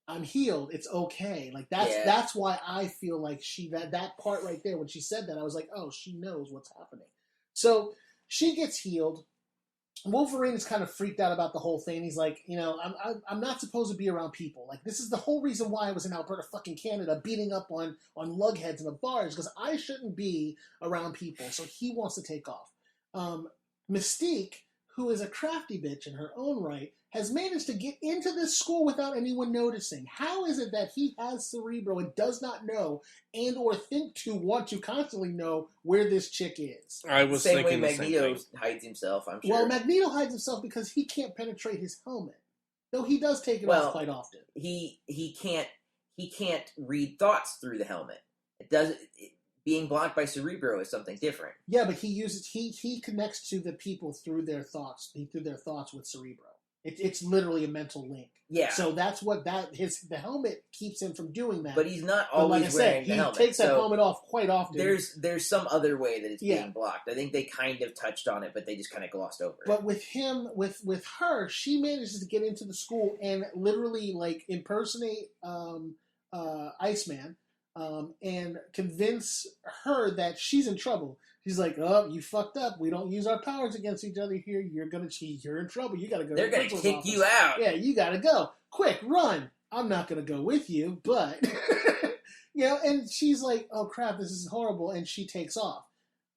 I'm healed. It's okay. Like, that's why I feel like that part right there, when she said that, I was like, oh, she knows what's happening. So she gets healed. Wolverine is kind of freaked out about the whole thing. He's like, I'm not supposed to be around people. Like, this is the whole reason why I was in Alberta, fucking Canada, beating up on lugheads in a bar, is because I shouldn't be around people. So he wants to take off. Mystique, who is a crafty bitch in her own right, has managed to get into this school without anyone noticing. How is it that he has Cerebro and does not know and or think to want to constantly know where this chick is? I was same thinking way the same Magneto thing. hides himself, I'm sure. Well, Magneto hides himself because he can't penetrate his helmet. Though he does take it off quite often. He can't read thoughts through the helmet. Being blocked by Cerebro is something different. Yeah, but he connects to the people through their thoughts. Through their thoughts with Cerebro. It's literally a mental link. Yeah. So that's what the helmet keeps him from doing that. But he's not always wearing the helmet. He takes that helmet off quite often. There's some other way that it's being blocked. I think they kind of touched on it, but they just kind of glossed over it. But with him, with her, she manages to get into the school and literally like impersonate Iceman. And convince her that she's in trouble. She's like, "Oh, you fucked up. We don't use our powers against each other here. You're in trouble. You gotta go. They're gonna kick you out. Yeah, you gotta go. Quick, run. I'm not gonna go with you, but And she's like, "Oh crap, this is horrible," and she takes off.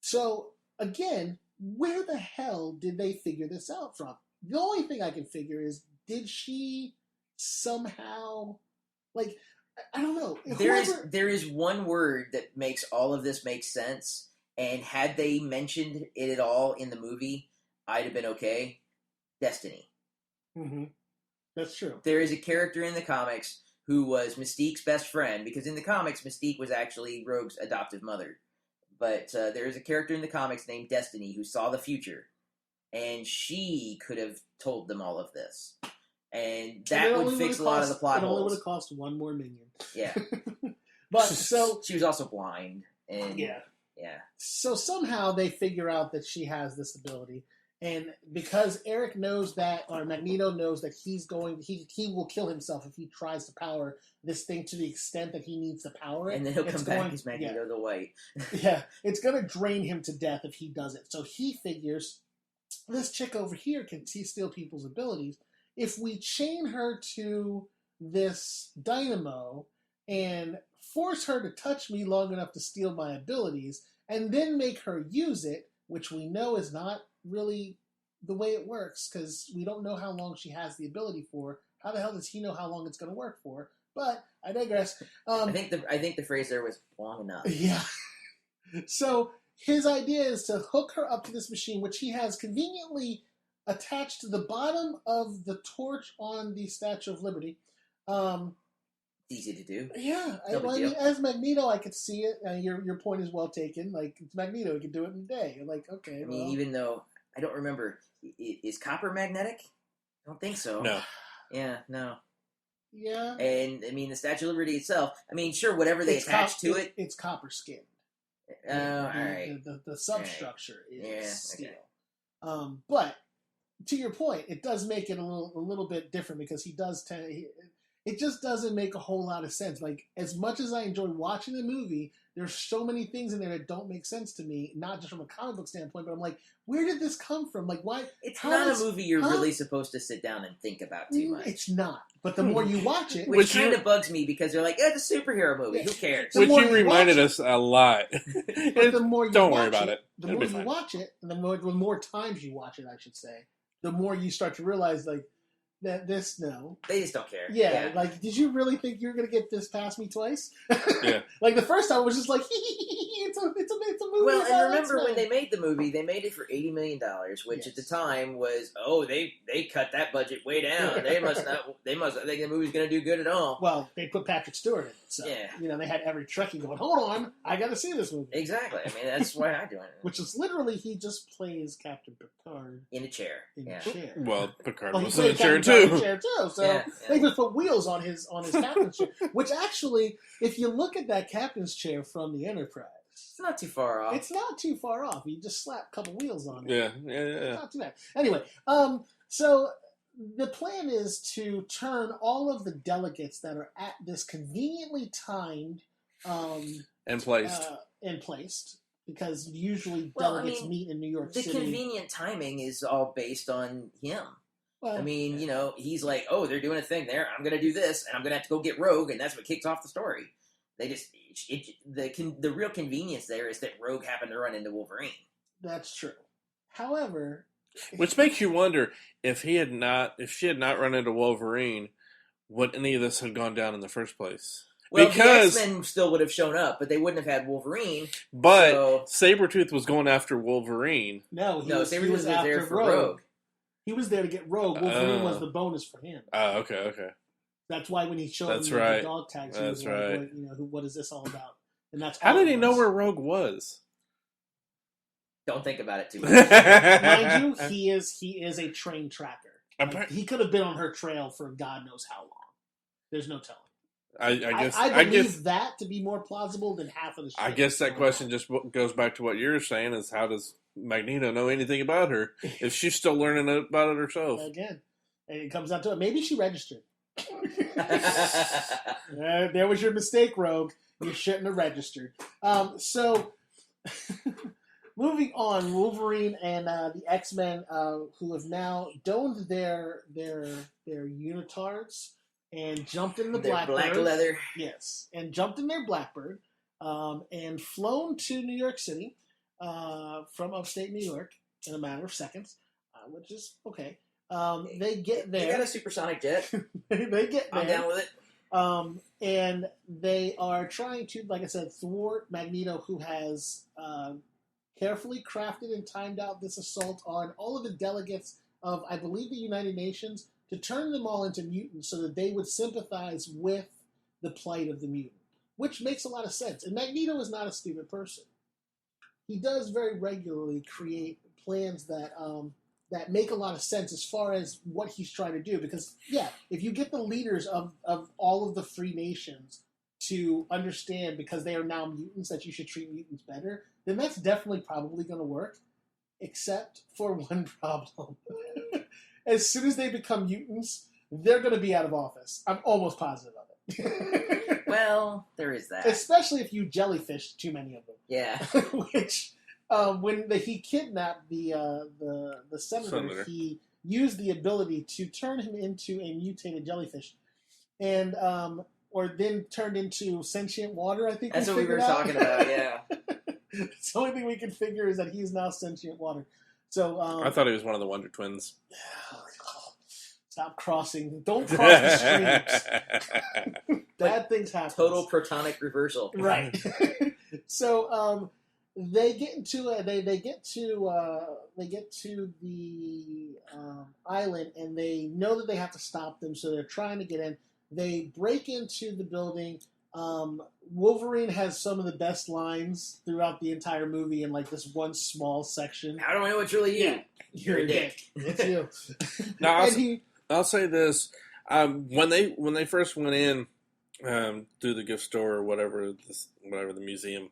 So again, where the hell did they figure this out from? The only thing I can figure is, did she somehow like? I don't know. There is one word that makes all of this make sense, and had they mentioned it at all in the movie, I'd have been okay. Destiny. Mm-hmm. That's true. There is a character in the comics who was Mystique's best friend, because in the comics, Mystique was actually Rogue's adoptive mother. But there is a character in the comics named Destiny who saw the future, and she could have told them all of this. And that would fix a lot of the plot holes. It only would have cost one more minion. Yeah. But so... She was also blind. And yeah. So somehow they figure out that she has this ability. And because Eric knows that, or Magneto knows that he will kill himself if he tries to power this thing to the extent that he needs to power it. And then he'll come back as Magneto the White. Yeah. It's going to drain him to death if he does it. So he figures, this chick over here can steal people's abilities. If we chain her to this dynamo and force her to touch me long enough to steal my abilities, and then make her use it, which we know is not really the way it works, because we don't know how long she has the ability for. How the hell does he know how long it's going to work for? But I digress. I think the phrase there was long enough. Yeah. So his idea is to hook her up to this machine, which he has conveniently attached to the bottom of the torch on the Statue of Liberty. Easy to do. Yeah. As Magneto, I could see it. Your point is well taken. Like, it's Magneto. He could do it in a day. You're like, okay. Even though, I don't remember, is copper magnetic? I don't think so. No. Yeah, no. Yeah. And, the Statue of Liberty itself, sure, whatever they attach to it. It's copper skinned. Oh, alright. The substructure is steel. Okay. But to your point, it does make it a little bit different, because it just doesn't make a whole lot of sense. Like, as much as I enjoy watching the movie, there's so many things in there that don't make sense to me, not just from a comic book standpoint, but I'm like, where did this come from? Like, why? It's not a movie you're really supposed to sit down and think about too much. It's not. But the more you watch it... Which kind of bugs me, because they're like, it's a superhero movie. Yeah. Who cares? Which you reminded us a lot. But the more you don't worry about it. The more you watch it, and the more times you watch it, I should say, the more you start to realize, like, that they just don't care. Yeah, like, did you really think you were gonna get this past me twice? Yeah. Like, the first time it was just like, it's it's a movie. Well, and about remember X-Men. when they made the movie, they made it for $80 million, which at the time was, they cut that budget way down. They must think the movie's going to do good at all. Well, they put Patrick Stewart in it, so Yeah. they had every Trekkie going, hold on, I got to see this movie. Exactly. I mean, that's why I do it. Which is literally he just plays Captain Picard In a chair. in Yeah. a chair. Well, Picard Well, was he in a played chair Captain Picard in too. a chair too. So Yeah, they just put wheels on his captain's chair. Which actually, if you look at that captain's chair from the Enterprise, It's not too far off. it's not too far off. You just slap a couple wheels on it. Yeah. It's not too bad. Anyway, so the plan is to turn all of the delegates that are at this conveniently timed And placed. and placed, because usually Well, delegates meet in New York The City. convenient timing is all based on him. Well, I mean, he's like, oh, they're doing a thing there. I'm going to do this, and I'm going to have to go get Rogue, and that's what kicks off the story. They just the real convenience there is that Rogue happened to run into Wolverine. that's true. However, Which makes you wonder if she had not run into Wolverine, would any of this have gone down in the first place? Well, Because the X-Men still would have shown up, but they wouldn't have had Wolverine. but So- Sabretooth was going after Wolverine. no, Sabretooth was after there for Rogue. He was there to get Rogue. Wolverine was the bonus for him. Oh, okay. That's why when he showed That's him right. the dog tags, he That's was like, right. what is this all about? And that's How all did it he know was. where Rogue was? Don't think about it too much. Mind you, he is a train tracker. Like, he could have been on her trail for God knows how long. There's no telling. I believe that to be more plausible than half of the shit. I guess that question just goes back to what you're saying: is how does Magneto know anything about her if she's still learning about it herself? Again, and it comes down to it. Maybe she registered. There was your mistake, Rogue. You shouldn't have registered. So, moving on, Wolverine and the X-Men, who have now donned their unitards and jumped in the Their Blackbird. black leather. Yes, and jumped in their Blackbird, and flown to New York City from upstate New York in a matter of seconds, which is okay. They get there. They got a supersonic jet. They get there. I'm down with it. And they are trying to, like I said, thwart Magneto, who has carefully crafted and timed out this assault on all of the delegates of, I believe, the United Nations, to turn them all into mutants so that they would sympathize with the plight of the mutant, which makes a lot of sense. And Magneto is not a stupid person. He does very regularly create plans that that make a lot of sense as far as what he's trying to do. Because, yeah, if you get the leaders of all of the free nations to understand, because they are now mutants, that you should treat mutants better, then that's definitely probably going to work, except for one problem. As soon as they become mutants, they're going to be out of office. I'm almost positive of it. Well, there is that. Especially if you jellyfish too many of them. Yeah. Which, when he kidnapped the senator, he used the ability to turn him into a mutated jellyfish, and or then turned into sentient water. I think That's what we were talking about. Yeah. It's the only thing we can figure is that he's now sentient water. So I thought he was one of the Wonder Twins. Stop crossing! Don't cross the streams. Bad things happen. Total protonic reversal. Right. So they get into they get to the island, and they know that they have to stop them, so they're trying to get in. They break into the building. Wolverine has some of the best lines throughout the entire movie in like this one small section. How do I know it's really you? Yeah. You're a dick. It's you. Now, And I'll say this: when they first went in through the gift store or whatever the museum,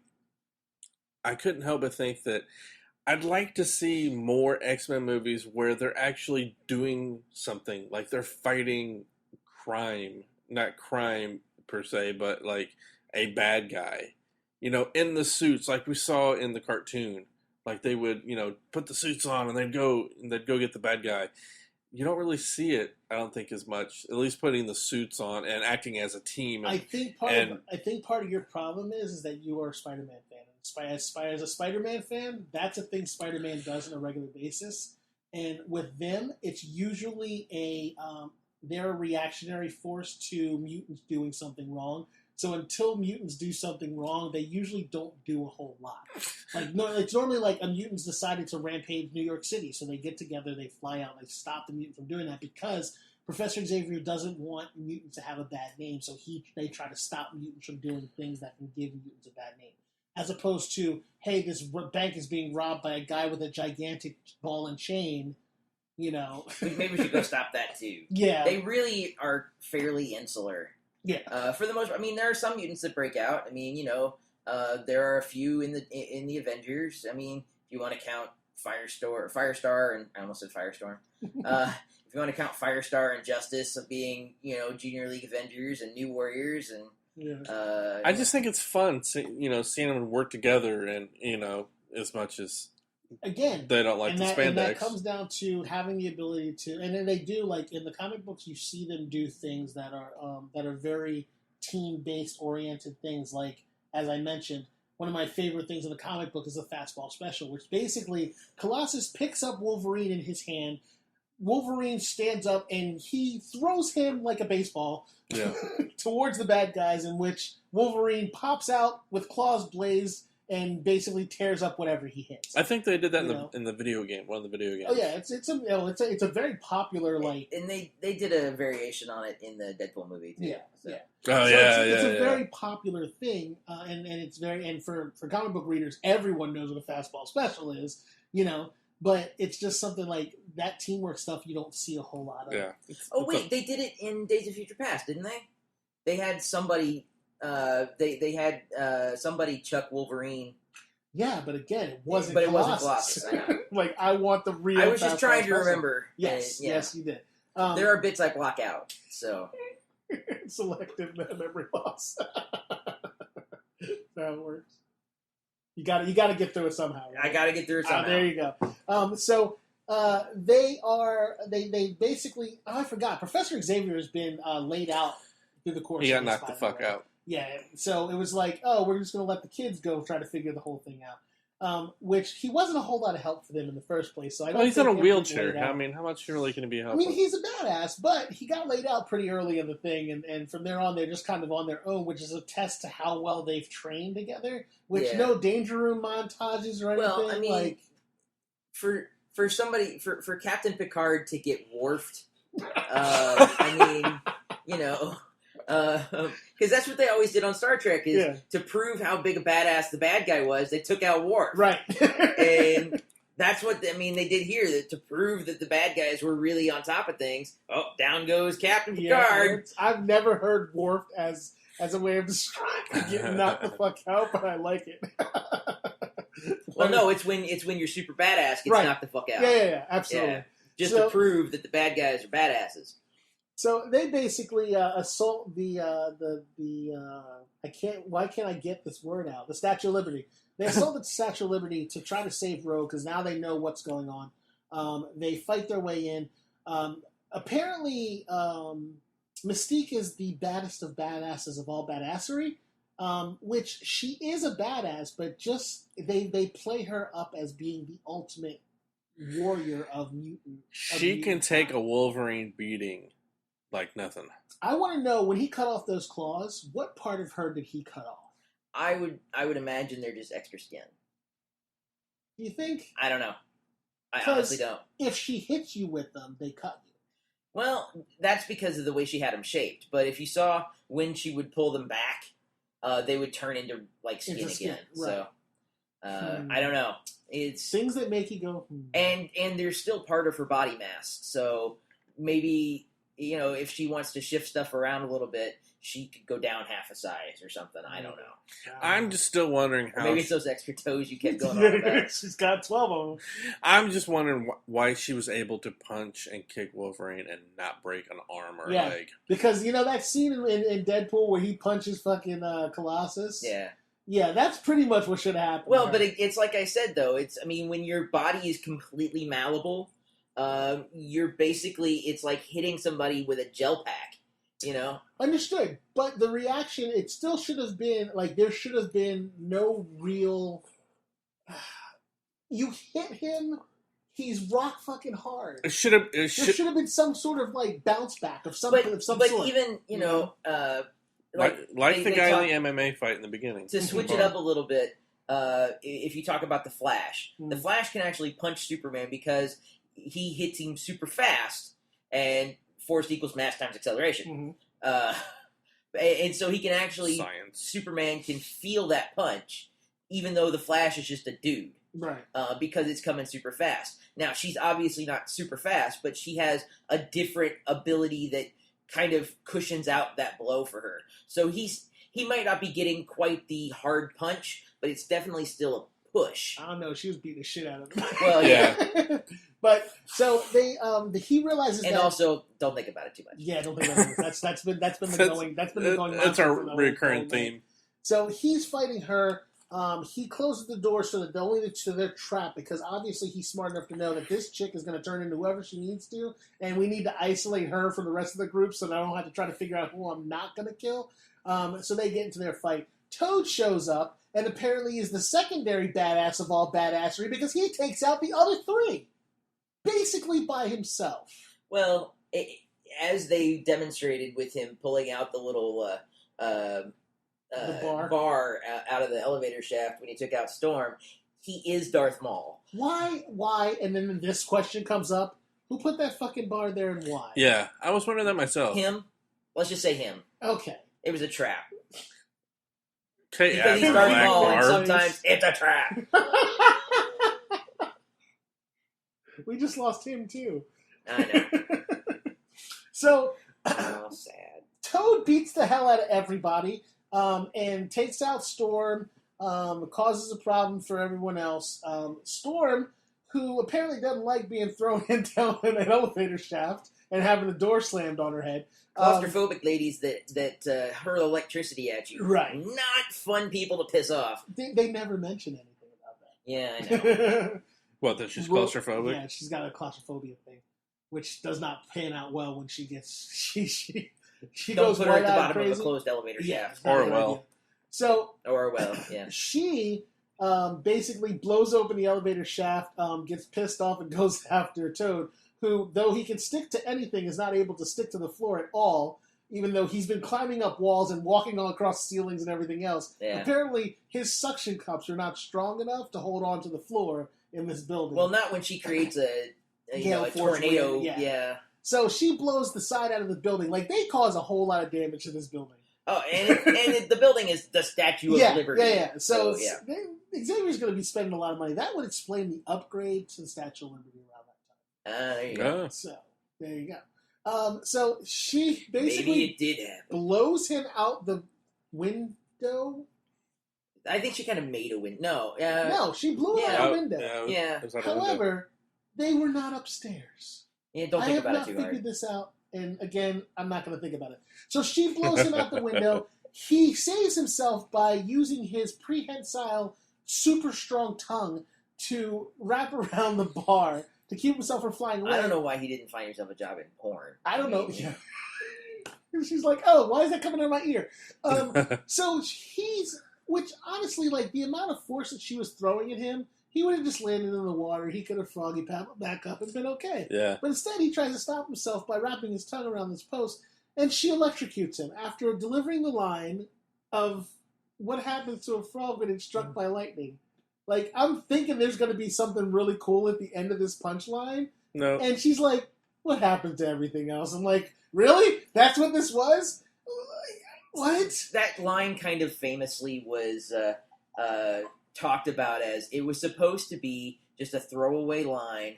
I couldn't help but think that I'd like to see more X-Men movies where they're actually doing something, like they're fighting crime, not crime per se, but like a bad guy, in the suits, like we saw in the cartoon. Like they would, put the suits on and they'd go get the bad guy. You don't really see it, I don't think, as much. At least putting the suits on and acting as a team. I think part of your problem is that you are a Spider-Man fan. As a Spider-Man fan, that's a thing Spider-Man does on a regular basis. And with them, it's usually they're a reactionary force to mutants doing something wrong. So until mutants do something wrong, they usually don't do a whole lot. Like no, it's normally like a mutant's decided to rampage New York City, so they get together, they fly out, they stop the mutant from doing that because Professor Xavier doesn't want mutants to have a bad name, so they try to stop mutants from doing things that can give mutants a bad name. As opposed to, hey, this bank is being robbed by a guy with a gigantic ball and chain, you know. Maybe we should go stop that too. Yeah. They really are fairly insular. Yeah. For the most part, I mean, there are some mutants that break out. I mean, you know, there are a few in the Avengers. I mean, if you want to count Firestar, and I almost said Firestorm. If you want to count Firestar and Justice of being, you know, Junior League Avengers and New Warriors, and I just think it's fun, seeing them work together, and you know, as much as again they don't like the spandex. And that comes down to having the ability to, and then they do, like in the comic books, you see them do things that are very team-based oriented things. Like, as I mentioned, one of my favorite things in the comic book is the fastball special, which basically Colossus picks up Wolverine in his hand. Wolverine stands up and he throws him like a baseball towards the bad guys, in which Wolverine pops out with claws blazed and basically tears up whatever he hits. I think they did that in the video game, one of the video games. Oh yeah, it's a very popular, like, and they did a variation on it in the Deadpool movie too. Yeah, so. yeah. Oh, so it's a very popular thing, and it's very, and for comic book readers, everyone knows what a fastball special is, you know. But it's just something like that teamwork stuff you don't see a whole lot of. Yeah. They did it in Days of Future Past, didn't they? They had somebody. They had somebody chuck Wolverine. Yeah, but again, it wasn't. But it Colossus. wasn't Colossus. I know. Like, I want the real. I was just trying to remember. Yes, yes, you did. There are bits I block out, so selective memory loss. That works. You got to get through it somehow. Right? I got to get through it somehow. There you go. So they basically. Oh, I forgot. Professor Xavier has been laid out through the course. He got of knocked the fuck out. Yeah. So it was like, oh, we're just going to let the kids go try to figure the whole thing out. Which he wasn't a whole lot of help for them in the first place. So I don't. Well, he's in a wheelchair. I mean, how much really can he be helpful? I mean, he's a badass, but he got laid out pretty early in the thing, and from there on, they're just kind of on their own, which is a test to how well they've trained together. Which no danger room montages or anything. Well, I mean, like, for somebody for Captain Picard to get wharfed, I mean, you know. Because that's what they always did on Star Trek, is to prove how big a badass the bad guy was, they took out Worf. Right. And that's what, they did here, that to prove that the bad guys were really on top of things. Oh, down goes Captain Picard. I've never heard Worf as a way of describing getting knocked the fuck out, but I like it. Well, no, it's when your super badass gets knocked the fuck out. Yeah, absolutely. Yeah. Just to prove that the bad guys are badasses. So they basically assault why can't I get this word out? The Statue of Liberty. They assault the Statue of Liberty to try to save Rogue, because now they know what's going on. They fight their way in. Apparently, Mystique is the baddest of badasses of all badassery, which she is a badass, but just they play her up as being the ultimate warrior of mutant. She can take a Wolverine beating like nothing. I want to know, when he cut off those claws, what part of her did he cut off? I would imagine they're just extra skin. Do you think? I don't know. I honestly don't. If she hits you with them, they cut you. Well, that's because of the way she had them shaped. But if you saw when she would pull them back, they would turn into like skin again. Right. So I don't know. It's things that make you go. And they're still part of her body mass. So maybe, you know, if she wants to shift stuff around a little bit, she could go down half a size or something. I don't know. I'm just still wondering how. Or maybe it's those extra toes you kept going on about. She's got 12 of them. I'm just wondering why she was able to punch and kick Wolverine and not break an arm or a leg. Because, you know, that scene in Deadpool where he punches fucking Colossus? Yeah. Yeah, that's pretty much what should happen. Well, but it's like I said, though. When your body is completely malleable, you're basically, it's like hitting somebody with a gel pack, you know? Understood. But the reaction, it still should have been, like, there should have been no real... You hit him, he's rock fucking hard. There should have been some sort of, like, bounce back of some sort. But even, you know, Like the they guy talk- in the MMA fight in the beginning. To switch it up a little bit, if you talk about the Flash, the Flash can actually punch Superman because he hits him super fast, and force equals mass times acceleration. And so he can actually, Science. Superman can feel that punch, even though the Flash is just a dude. Right. Because it's coming super fast. Now, she's obviously not super fast, but she has a different ability that kind of cushions out that blow for her. So he might not be getting quite the hard punch, but it's definitely still a push. I don't know. She was beating the shit out of him. Well, yeah. But so they he realizes and that, also don't think about it too much. Yeah, don't think about it. That's been the going. That's our mantra for the recurring whole theme. So he's fighting her. He closes the door so that they're trapped, because obviously he's smart enough to know that this chick is going to turn into whoever she needs to, and we need to isolate her from the rest of the group so that I don't have to try to figure out who I'm not going to kill. So they get into their fight. Toad shows up and apparently is the secondary badass of all badassery, because he takes out the other three basically by himself. Well, as they demonstrated with him pulling out the little The bar out of the elevator shaft when he took out Storm, he is Darth Maul. Why? And then this question comes up: who put that fucking bar there and why? Yeah, I was wondering that myself. Him? Let's just say him. Okay. It was a trap. Okay, Because he's Admiral Darth Maul, and Blackguard. sometimes it's a trap. We just lost him too. I know. So Oh, sad. Toad beats the hell out of everybody, and takes out Storm, causes a problem for everyone else. Storm, who apparently doesn't like being thrown down an elevator shaft and having the door slammed on her head. Claustrophobic ladies that hurl electricity at you. Right. Not fun people to piss off. They never mention anything about that. Yeah, I know. What, that she's Well, claustrophobic? Yeah, she's got a claustrophobia thing, which does not pan out well when she gets she Don't goes put her at the wide-eyed bottom crazy. of a closed elevator Yeah, shaft. it's not a good Orwell. idea. So Yeah. she basically blows open the elevator shaft, gets pissed off, and goes after Toad, who, though he can stick to anything, is not able to stick to the floor at all, even though he's been climbing up walls and walking all across ceilings and everything else. Yeah. Apparently, his suction cups are not strong enough to hold on to the floor in this building. Well, not when she creates a Gale force tornado. wind, yeah. Yeah. So she blows the side out of the building. Like, they cause a whole lot of damage to this building. Oh, and the building is the Statue of Liberty. Yeah. So yeah. Xavier's going to be spending a lot of money. That would explain the upgrade to the Statue of Liberty around that time. There you go. So, there you go. So she basically Maybe it did happen. blows him out the window. I think she kind of made a win. No. No, she blew him out the window. Yeah. it was out a window. However, they were not upstairs. Yeah, don't I think have about not it too figured hard. this out, and again, I'm not going to think about it. So she blows him out the window. He saves himself by using his prehensile, super strong tongue to wrap around the bar to keep himself from flying away. I don't know why he didn't find himself a job in porn. I don't know. Yeah. She's like, oh, why is that coming out of my ear? So which honestly, like, the amount of force that she was throwing at him, he would have just landed in the water. He could have froggy paddled back up and been okay. Yeah. But instead, he tries to stop himself by wrapping his tongue around this post, and she electrocutes him after delivering the line of what happens to a frog when it's struck by lightning. Like, I'm thinking there's going to be something really cool at the end of this punchline, No. and she's like, what happened to everything else? I'm like, really? That's what this was? What? That line kind of famously was talked about as it was supposed to be just a throwaway line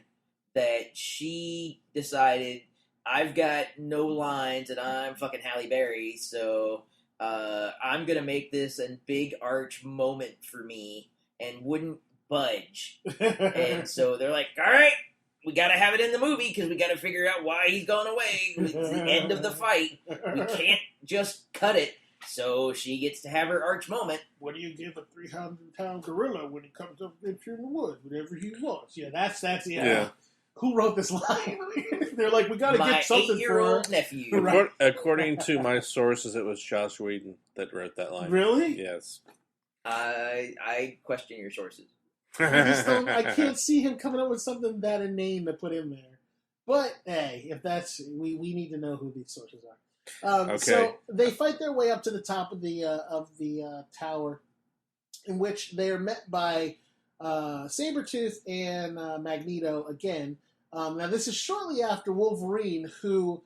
that she decided, I've got no lines and I'm fucking Halle Berry, so I'm going to make this a big arch moment for me and wouldn't budge. And so they're like, all right, we got to have it in the movie because we got to figure out why he's going away. It's the end of the fight. We can't just cut it. So she gets to have her arch moment. What do you give a 300-pound gorilla when he comes up in the woods? Whatever he wants. Yeah, that's Yeah. Who wrote this line? They're like, we got to My get something for her. 8-year-old nephew. Right. According to my sources, it was Joss Whedon that wrote that line. Really? Yes. I question your sources. I can't see him coming up with something that inane to put in there. But hey, if that's we need to know who these sources are. Okay. So they fight their way up to the top of the tower, in which they are met by Sabretooth and Magneto again. Now, this is shortly after Wolverine, who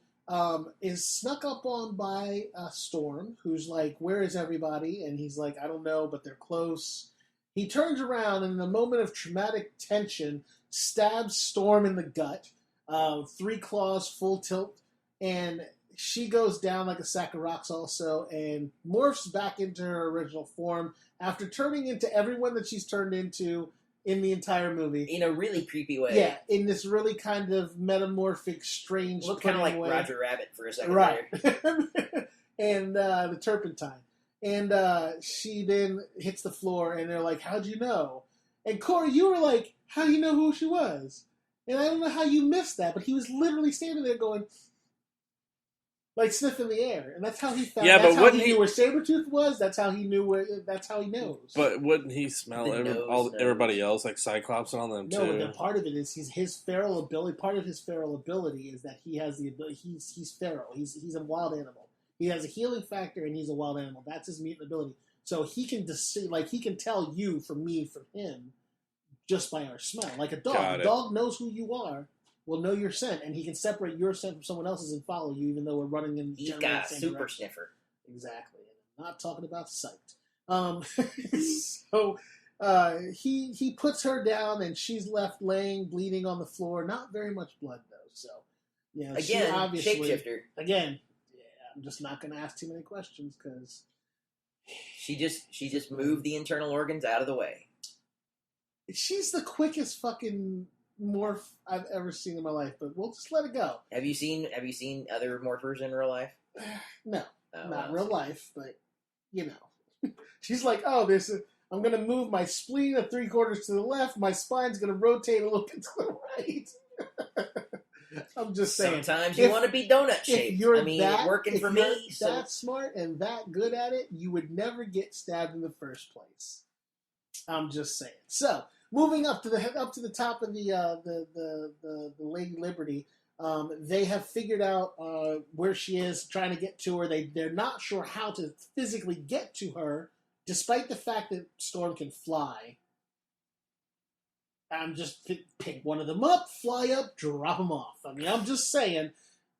is snuck up on by Storm, who's like, "Where is everybody?" And he's like, "I don't know, but they're close." He turns around and, in a moment of traumatic tension, stabs Storm in the gut. 3 claws, full tilt, and she goes down like a sack of rocks also, and morphs back into her original form after turning into everyone that she's turned into in the entire movie. In a really creepy way. Yeah, in this really kind of metamorphic, strange, Looked kind of like way. Roger Rabbit for a second Right. there. And the turpentine. And she then hits the floor, and they're like, "How'd you know?" And Corey, you were like, "How do you know who she was?" And I don't know how you missed that, but he was literally standing there going, like, sniffing the air, and that's how he found. Yeah, that's but how wouldn't he knew where Sabretooth was. That's how he knew where. That's how he knows. But wouldn't he smell everybody else, like Cyclops and all them too? No, but then part of it is his feral ability. Part of his feral ability is that he has the ability. He's feral. He's a wild animal. He has a healing factor, and he's a wild animal. That's his mutant ability. So he can he can tell you from me from him just by our smell, like a dog. A dog knows who you are. Will know your scent, and he can separate your scent from someone else's and follow you, even though we're running in. He's got a super direction. Sniffer. Exactly. I'm not talking about sight. So he puts her down, and she's left laying, bleeding on the floor. Not very much blood though. So again, shapeshifter. Again, I'm just not going to ask too many questions because she just moved the internal organs out of the way. She's the quickest fucking morph I've ever seen in my life, but we'll just let it go. Have you seen other morphers in real life? No, not real life, but she's like, "Oh, I'm going to move my spleen 3/4 to the left. My spine's going to rotate a little bit to the right." I'm just saying. Sometimes you want to be donut shaped. It's working for me. So that smart and that good at it, you would never get stabbed in the first place. I'm just saying. So, moving up to the top of the Lady Liberty, they have figured out where she is, trying to get to her. They're not sure how to physically get to her, despite the fact that Storm can fly. I'm just pick one of them up, fly up, drop them off. I'm just saying.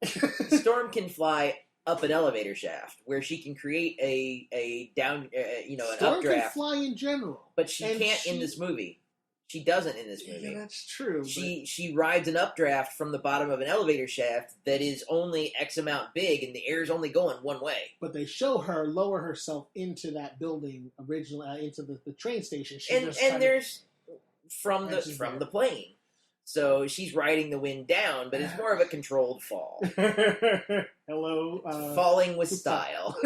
Storm can fly up an elevator shaft where she can create a down, an Storm updraft. Can fly in general, but she can't in this movie. She doesn't in this movie. Yeah, that's true. She rides an updraft from the bottom of an elevator shaft that is only X amount big, and the air is only going one way. But they show her lower herself into that building originally, into the train station. There's from the plane. So she's riding the wind down, but it's more of a controlled fall. Hello. Falling with style.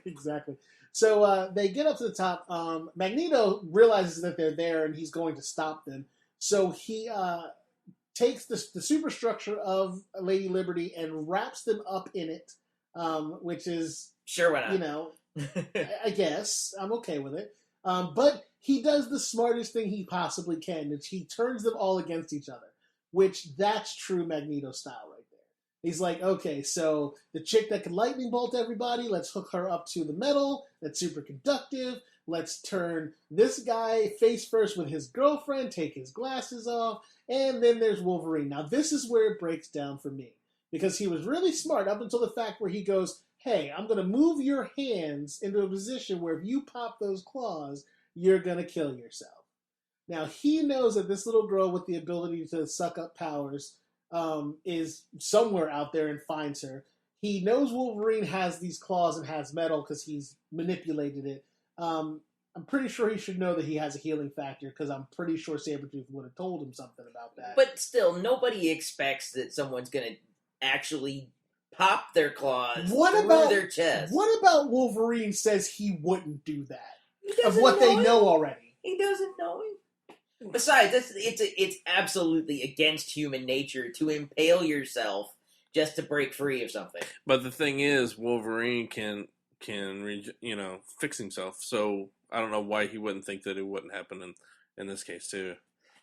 Exactly. So they get up to the top. Magneto realizes that they're there, and he's going to stop them. So he takes the superstructure of Lady Liberty and wraps them up in it, which is... Sure, why not? I guess. I'm okay with it. But he does the smartest thing he possibly can, which he turns them all against each other, which that's true Magneto style right there. He's like, okay, so the chick that can lightning bolt everybody, let's hook her up to the metal that's super conductive. Let's turn this guy face first with his girlfriend, take his glasses off, and then there's Wolverine. Now, this is where it breaks down for me, because he was really smart up until the fact where he goes, hey, I'm going to move your hands into a position where if you pop those claws, you're going to kill yourself. Now, he knows that this little girl with the ability to suck up powers is somewhere out there and finds her. He knows Wolverine has these claws and has metal because he's manipulated it. I'm pretty sure he should know that he has a healing factor because I'm pretty sure Sabretooth would have told him something about that. But still, nobody expects that someone's going to actually pop their claws through their chest. What about Wolverine says he wouldn't do that? Of what they know already. He doesn't know him. Besides, it's absolutely against human nature to impale yourself just to break free of something. But the thing is, Wolverine can fix himself. So I don't know why he wouldn't think that it wouldn't happen in this case too.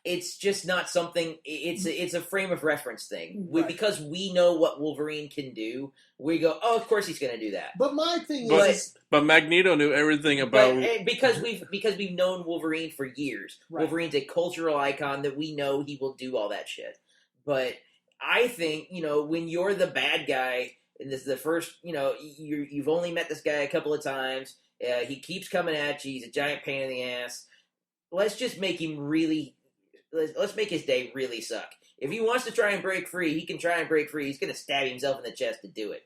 it's just not something. It's a frame of reference thing. Right. Because we know what Wolverine can do, we go, oh, of course he's going to do that. But my thing but Magneto knew everything about. But because we've known Wolverine for years. Right. Wolverine's a cultural icon that we know he will do all that shit. But I think, when you're the bad guy, and this is the first, you've only met this guy a couple of times. He keeps coming at you. He's a giant pain in the ass. Let's just make him really. Let's make his day really suck. If he wants to try and break free, he can try and break free. He's going to stab himself in the chest to do it.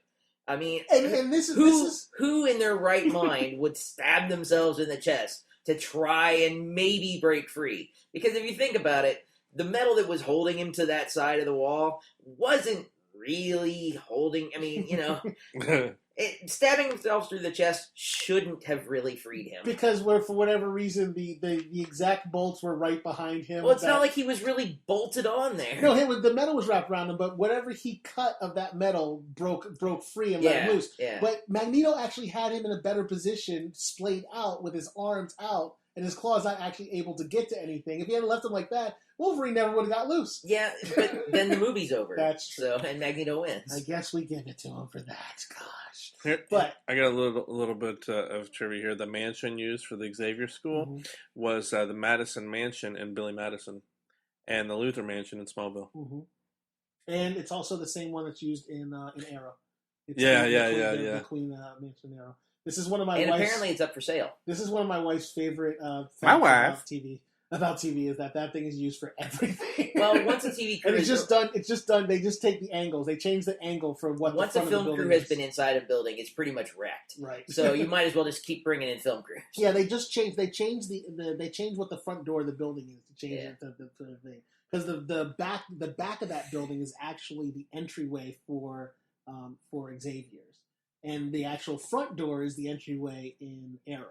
I mean, and this is who in their right mind would stab themselves in the chest to try and maybe break free? Because if you think about it, the metal that was holding him to that side of the wall wasn't really holding. I mean, stabbing himself through the chest shouldn't have really freed him. because for whatever reason the exact bolts were right behind him. Well, it's not like he was really bolted on there. No, the metal was wrapped around him, but whatever he cut of that metal broke free and let him loose. Yeah. But Magneto actually had him in a better position, splayed out with his arms out and his claws not actually able to get to anything. If he had left him like that, Wolverine never would have got loose. Yeah, but then the movie's over. That's true. So, and Magneto wins. I guess we give it to him for that. Gosh. Here, But I got a little bit of trivia here. The mansion used for the Xavier School was the Madison Mansion in Billy Madison, and the Luther Mansion in Smallville. Mm-hmm. And it's also the same one that's used in Arrow. It's the Queen Mansion Arrow. This is one of my and wife's, apparently it's up for sale. This is one of my wife's favorite facts My wife. about TV is that thing is used for everything. Well, once a TV crew and it's just done. They just take the angles. They change the angle for what. Once the a front film of the crew building has been inside a building, it's pretty much wrecked. Right. So you might as well just keep bringing in film crews. Yeah, they just change. They change they change what the front door of the building is to change it to the thing, because the back of that building is actually the entryway for Xavier's, and the actual front door is the entryway in Arrow.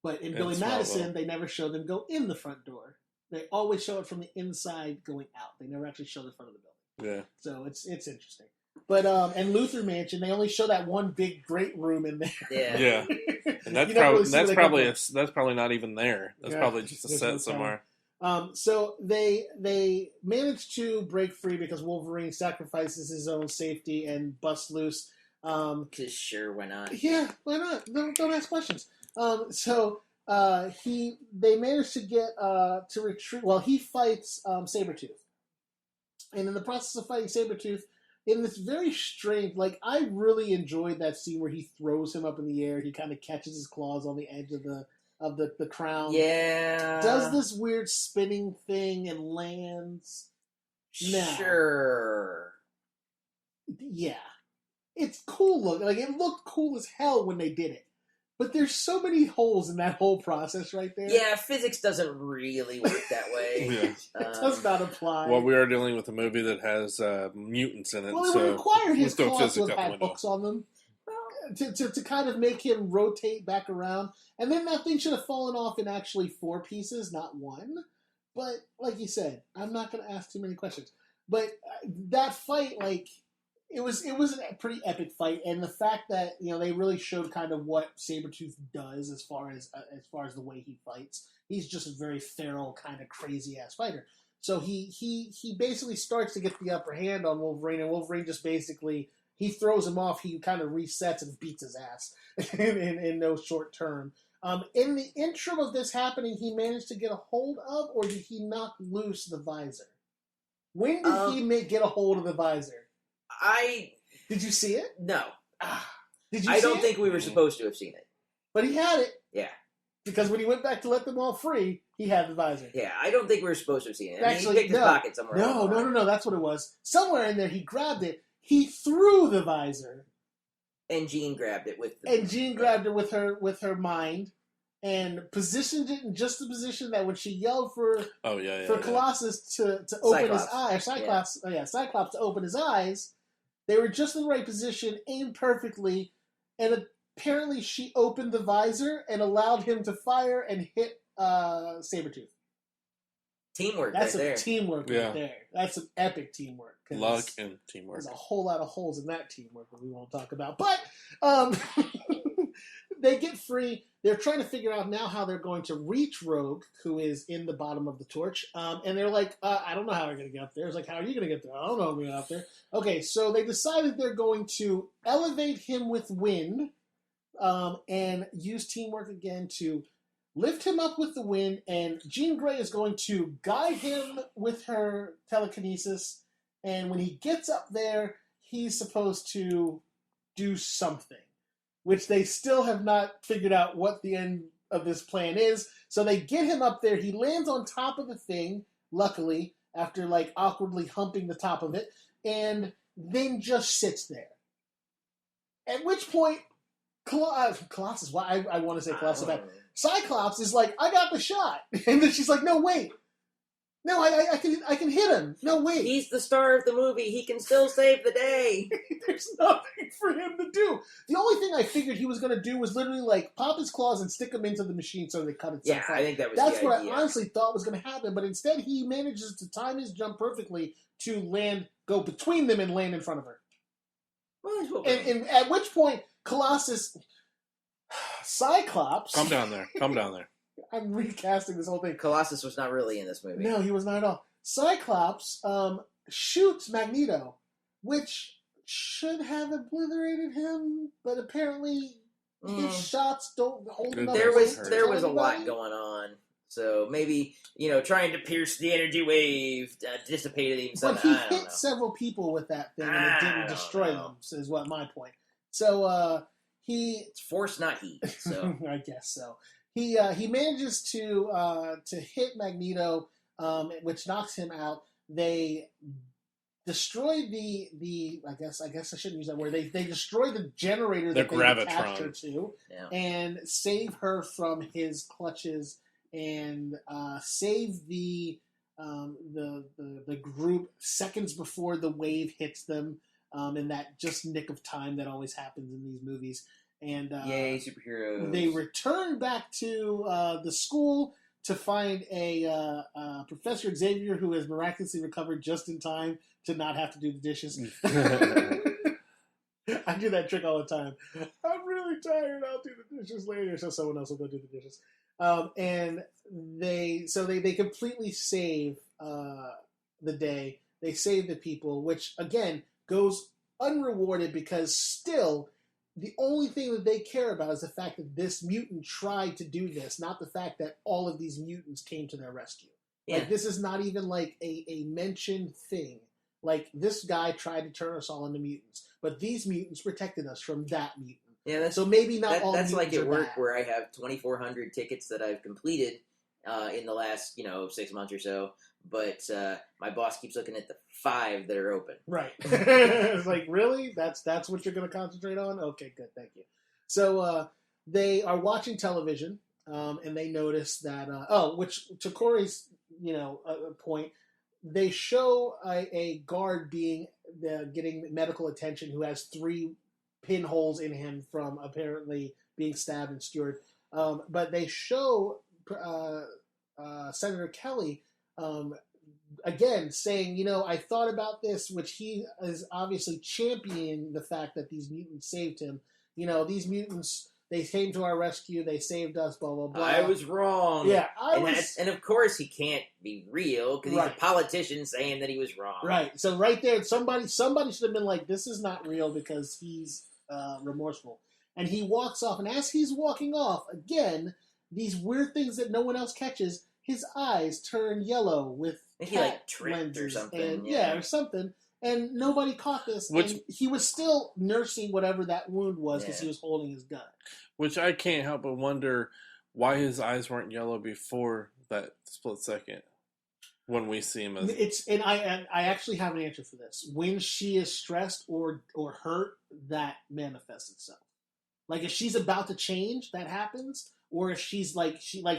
But in Billy Madison, they never show them go in the front door. They always show it from the inside going out. They never actually show the front of the building. Yeah. So it's interesting. But and Luther Mansion, they only show that one big great room in there. Yeah. And that's probably not even there. That's probably just a set somewhere. So they manage to break free because Wolverine sacrifices his own safety and busts loose. Because sure, why not? Yeah, why not? Don't ask questions. They manage to get to retreat. Well, he fights Sabretooth, and in the process of fighting Sabretooth, in this very strange, I really enjoyed that scene where he throws him up in the air. He kind of catches his claws on the edge of the crown. Yeah. Does this weird spinning thing and lands. Now, sure. Yeah. It's cool looking. It looked cool as hell when they did it. But there's so many holes in that whole process right there. Yeah, physics doesn't really work that way. Yeah. It does not apply. Well, we are dealing with a movie that has mutants in it. Well, it so would require his don't claws to physics have out the had window. hooks on them to kind of make him rotate back around. And then that thing should have fallen off in actually 4 pieces, not 1. But like you said, I'm not going to ask too many questions. But that fight, it was a pretty epic fight, and the fact that they really showed kind of what Sabretooth does as far as the way he fights. He's just a very feral, kind of crazy ass fighter. So he basically starts to get the upper hand on Wolverine, and Wolverine just basically he throws him off. He kind of resets and beats his ass in no short term. In the interim of this happening, he managed to get a hold of, or did he knock loose the visor? When did he get a hold of the visor? Did you see it? No. Did you? I don't think we were supposed to have seen it. But he had it. Yeah. Because when he went back to let them all free, he had the visor. Yeah, I don't think we were supposed to have seen it. Actually, he picked his pocket somewhere. No. That's what it was. Somewhere in there, he grabbed it. He threw the visor. And Jean grabbed it with. Grabbed it with her mind, and positioned it in just the position that when she yelled for Colossus to open his eyes, Cyclops to open his eyes, they were just in the right position, aimed perfectly, and apparently she opened the visor and allowed him to fire and hit Sabretooth. Teamwork. That's right there. Teamwork right there. That's some epic teamwork. Luck and teamwork. There's a whole lot of holes in that teamwork that we won't talk about. But they get free. they're trying to figure out now how they're going to reach Rogue, who is in the bottom of the torch. And they're like, I don't know how we're going to get up there. It's like, how are you going to get there? I don't know how we're going to get up there. Okay, so they decided they're going to elevate him with wind and use teamwork again to lift him up with the wind. And Jean Grey is going to guide him with her telekinesis. And when he gets up there, he's supposed to do something, which they still have not figured out what the end of this plan is. So they get him up there. He lands on top of the thing, luckily, after like awkwardly humping the top of it, and then just sits there. At which point, Colossus, why I want to say Colossus back. Cyclops is like, I got the shot. And then she's like, no, wait. No, I can hit him. No, wait. He's the star of the movie. He can still save the day. There's nothing for him to do. The only thing I figured he was going to do was literally like pop his claws and stick them into the machine so they cut itself Yeah, off. I think that was That's the what idea. I honestly thought was going to happen, but instead he manages to time his jump perfectly to go between them and land in front of her. Well, And at which point, Cyclops... Calm down there. I'm recasting this whole thing. Colossus was not really in this movie. No, he was not at all. Cyclops shoots Magneto, which should have obliterated him, but apparently his shots don't hold enough. There was weight a lot going on. So maybe, trying to pierce the energy wave dissipated him But somehow. he hit several people with that thing, and it didn't destroy them, is what my point. So It's force, not heat. So I guess so. He manages to hit Magneto, which knocks him out. They destroy the I guess I shouldn't use that word. They destroy the generator that they attached her to, and save her from his clutches, and save the group seconds before the wave hits them, in that just nick of time that always happens in these movies. And yay, superheroes! They return back to the school to find a Professor Xavier who has miraculously recovered just in time to not have to do the dishes. I do that trick all the time. I'm really tired. I'll do the dishes later, so someone else will go do the dishes. And they completely save the day. They save the people, which again goes unrewarded because still. The only thing that they care about is the fact that this mutant tried to do this, not the fact that all of these mutants came to their rescue. Yeah. Like, this is not even like a mentioned thing. Like, this guy tried to turn us all into mutants, but these mutants protected us from that mutant. Yeah, so maybe not all that's mutants like at are work bad. where I have 2,400 tickets that I've completed in the last 6 months or so. But my boss keeps looking at the 5 that are open. Right. It's like, really? That's what you're going to concentrate on? Okay, good. Thank you. So they are watching television, and they notice that, which to Corey's, point, they show a guard getting medical attention who has 3 pinholes in him from apparently being stabbed and skewered. But they show Senator Kelly again saying, I thought about this, which he is obviously championing the fact that these mutants saved him. These mutants, they came to our rescue, they saved us, blah, blah, blah. I was wrong. Yeah, and of course he can't be real because he's a politician saying that he was wrong. Right. So right there, somebody should have been like, this is not real because he's remorseful. And he walks off, and as he's walking off, again, these weird things that no one else catches, his eyes turn yellow with he tripped lenses or something. and, or something. And nobody caught this. And he was still nursing whatever that wound was because he was holding his gun. Which I can't help but wonder why his eyes weren't yellow before that split second when we see him as... I actually have an answer for this. When she is stressed or hurt, that manifests itself. Like if she's about to change, that happens. Or if she's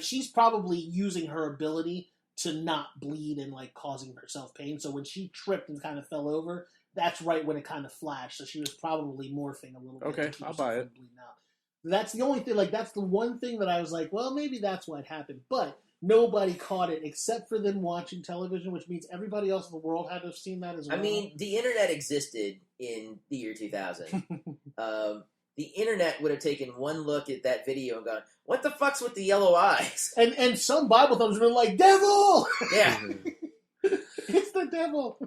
she's probably using her ability to not bleed and causing herself pain. So when she tripped and kind of fell over, that's right when it kind of flashed. So she was probably morphing a little bit. Okay, I'll buy it. Bleeding out. That's the only thing. That's the one thing that I was like, well, maybe that's what happened. But nobody caught it except for them watching television, which means everybody else in the world had to have seen that as well. I mean, the internet existed in the year 2000. the internet would have taken one look at that video and gone, "What the fuck's with the yellow eyes?" And some Bible thumbs were like, "Devil!" Yeah. It's the devil.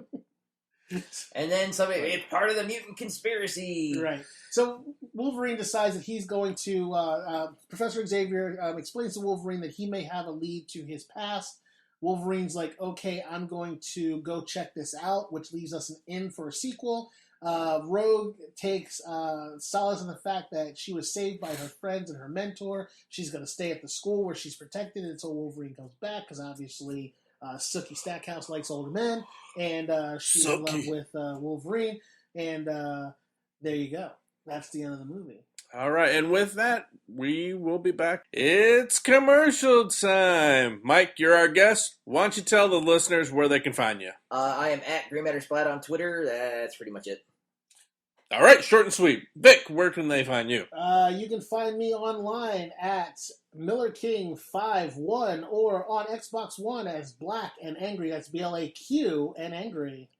And then it's part of the mutant conspiracy. Right. So Wolverine decides that he's going to. Professor Xavier explains to Wolverine that he may have a lead to his past. Wolverine's like, okay, I'm going to go check this out, which leaves us an in for a sequel. Rogue takes solace in the fact that she was saved by her friends and her mentor. She's going to stay at the school where she's protected until Wolverine comes back, because obviously Sookie Stackhouse likes older men, and she's in love with Wolverine. And there you go. That's the end of the movie. All right, and with that, we will be back. It's commercial time. Mike, you're our guest. Why don't you tell the listeners where they can find you? I am at Grey Matter Splat on Twitter. That's pretty much it. All right, short and sweet. Vic, where can they find you? You can find me online at MillerKing51 or on Xbox One as Black and Angry. That's BLAQ and Angry.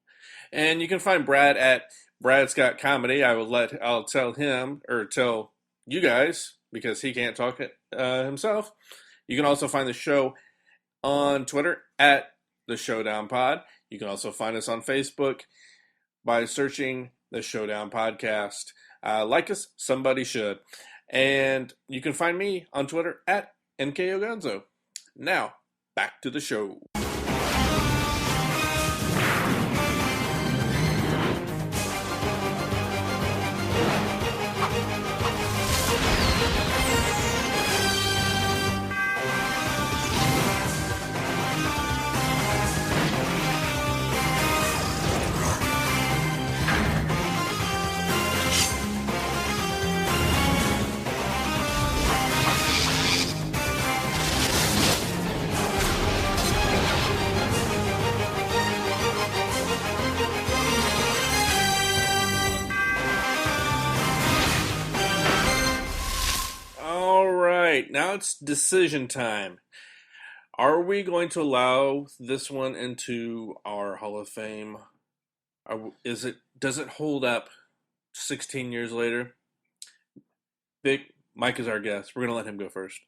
And you can find Brad at Brad Scott Comedy. I'll tell him, or tell you guys, because he can't talk himself. You can also find the show on Twitter at The Showdown Pod. You can also find us on Facebook by searching The Showdown Podcast. Like us, somebody should. And you can find me on Twitter at NKOGonzo. Now, back to the show. Now it's decision time. Are we going to allow this one into our Hall of Fame? Does it hold up 16 years later? Vic, Mike is our guest. We're going to let him go first.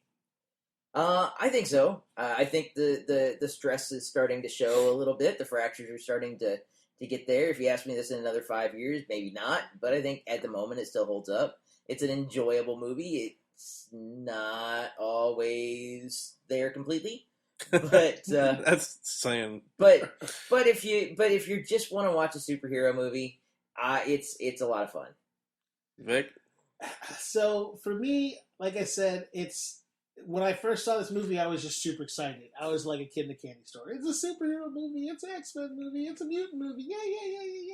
I think so. I think the stress is starting to show a little bit. The fractures are starting to get there. If you ask me this in another 5 years, maybe not. But I think at the moment it still holds up. It's an enjoyable movie. It's not always there completely, but that's saying. But if you just want to watch a superhero movie, it's a lot of fun. Vic? So for me, like I said, it's when I first saw this movie, I was just super excited. I was like a kid in a candy store. It's a superhero movie. It's an X-Men movie. It's a mutant movie. Yay!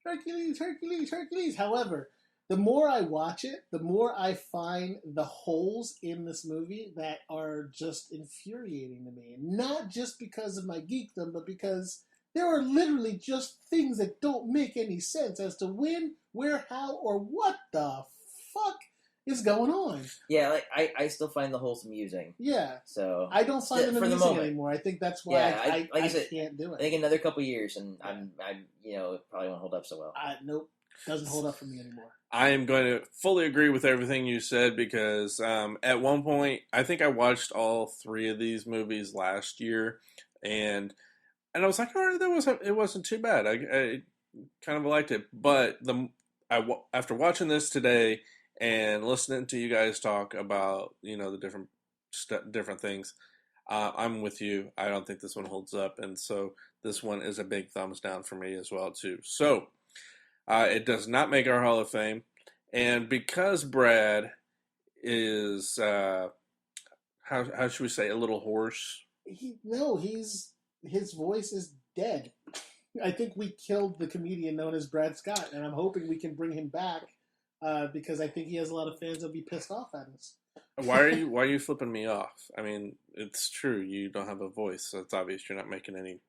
Hercules. However, the more I watch it, the more I find the holes in this movie that are just infuriating to me. Not just because of my geekdom, but because there are literally just things that don't make any sense as to when, where, how, or what the fuck is going on. Yeah, like I still find the holes amusing. Yeah. So I don't find them amusing anymore. I think that's why I can't do it. I think another couple years and I'm it probably won't hold up so well. Nope. Doesn't hold up for me anymore. I am going to fully agree with everything you said because at one point, I think I watched all 3 of these movies last year, and I was like, all right, it wasn't too bad. I kind of liked it, but after watching this today and listening to you guys talk about the different things, I'm with you. I don't think this one holds up, and so this one is a big thumbs down for me as well too. So. It does not make our Hall of Fame. And because Brad is, how should we say, a little hoarse? His voice is dead. I think we killed the comedian known as Brad Scott, and I'm hoping we can bring him back because I think he has a lot of fans that'll be pissed off at us. Why are you flipping me off? I mean, it's true. You don't have a voice, so it's obvious you're not making any,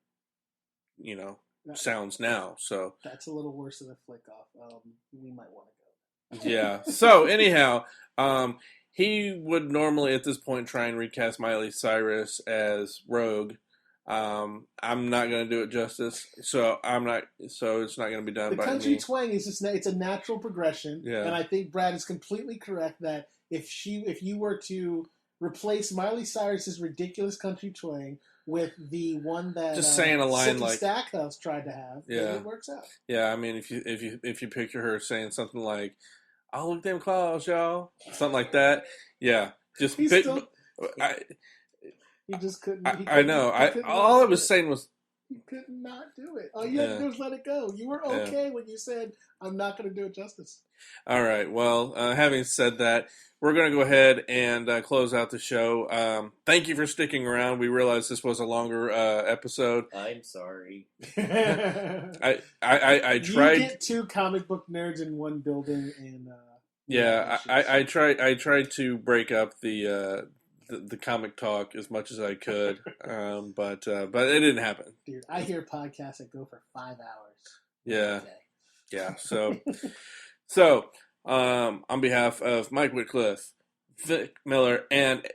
sounds now, so that's a little worse than a flick off. We might want to go. Yeah. So anyhow, he would normally at this point try and recast Miley Cyrus as Rogue, I'm not going to do it justice. So it's not going to be done The by country me. twang is just it's a natural progression, Yeah. and I think Brad is completely correct that if you were to replace Miley Cyrus's ridiculous country twang with the one that Just saying a line Sookie like Stackhouse tried to have, then it works out. Yeah, I mean, if you picture her saying something like, "I'll look them claws, y'all," something like that. Yeah, just He still, I he just couldn't. I know. All I was saying was you could not do it. All you had to do was let it go. You were okay when you said, "I'm not going to do it justice." All right. Well, having said that, we're going to go ahead and close out the show. Thank you for sticking around. We realized this was a longer episode. I'm sorry. I tried. You get two comic book nerds in one building, and I tried to break up the comic talk as much as I could, but it didn't happen. Dude, I hear podcasts that go for 5 hours. Yeah, yeah. So, on behalf of Mike Witcliff, Vic Miller, and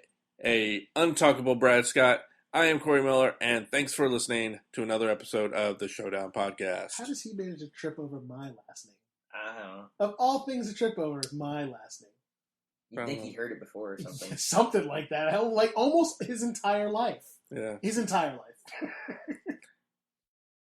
a untalkable Brad Scott, I am Corey Miller, and thanks for listening to another episode of the Showdown Podcast. How does he manage to trip over my last name? I don't know. Of all things to trip over is my last name. You'd think he heard it before or something. Something like that. Like almost his entire life. Yeah. His entire life.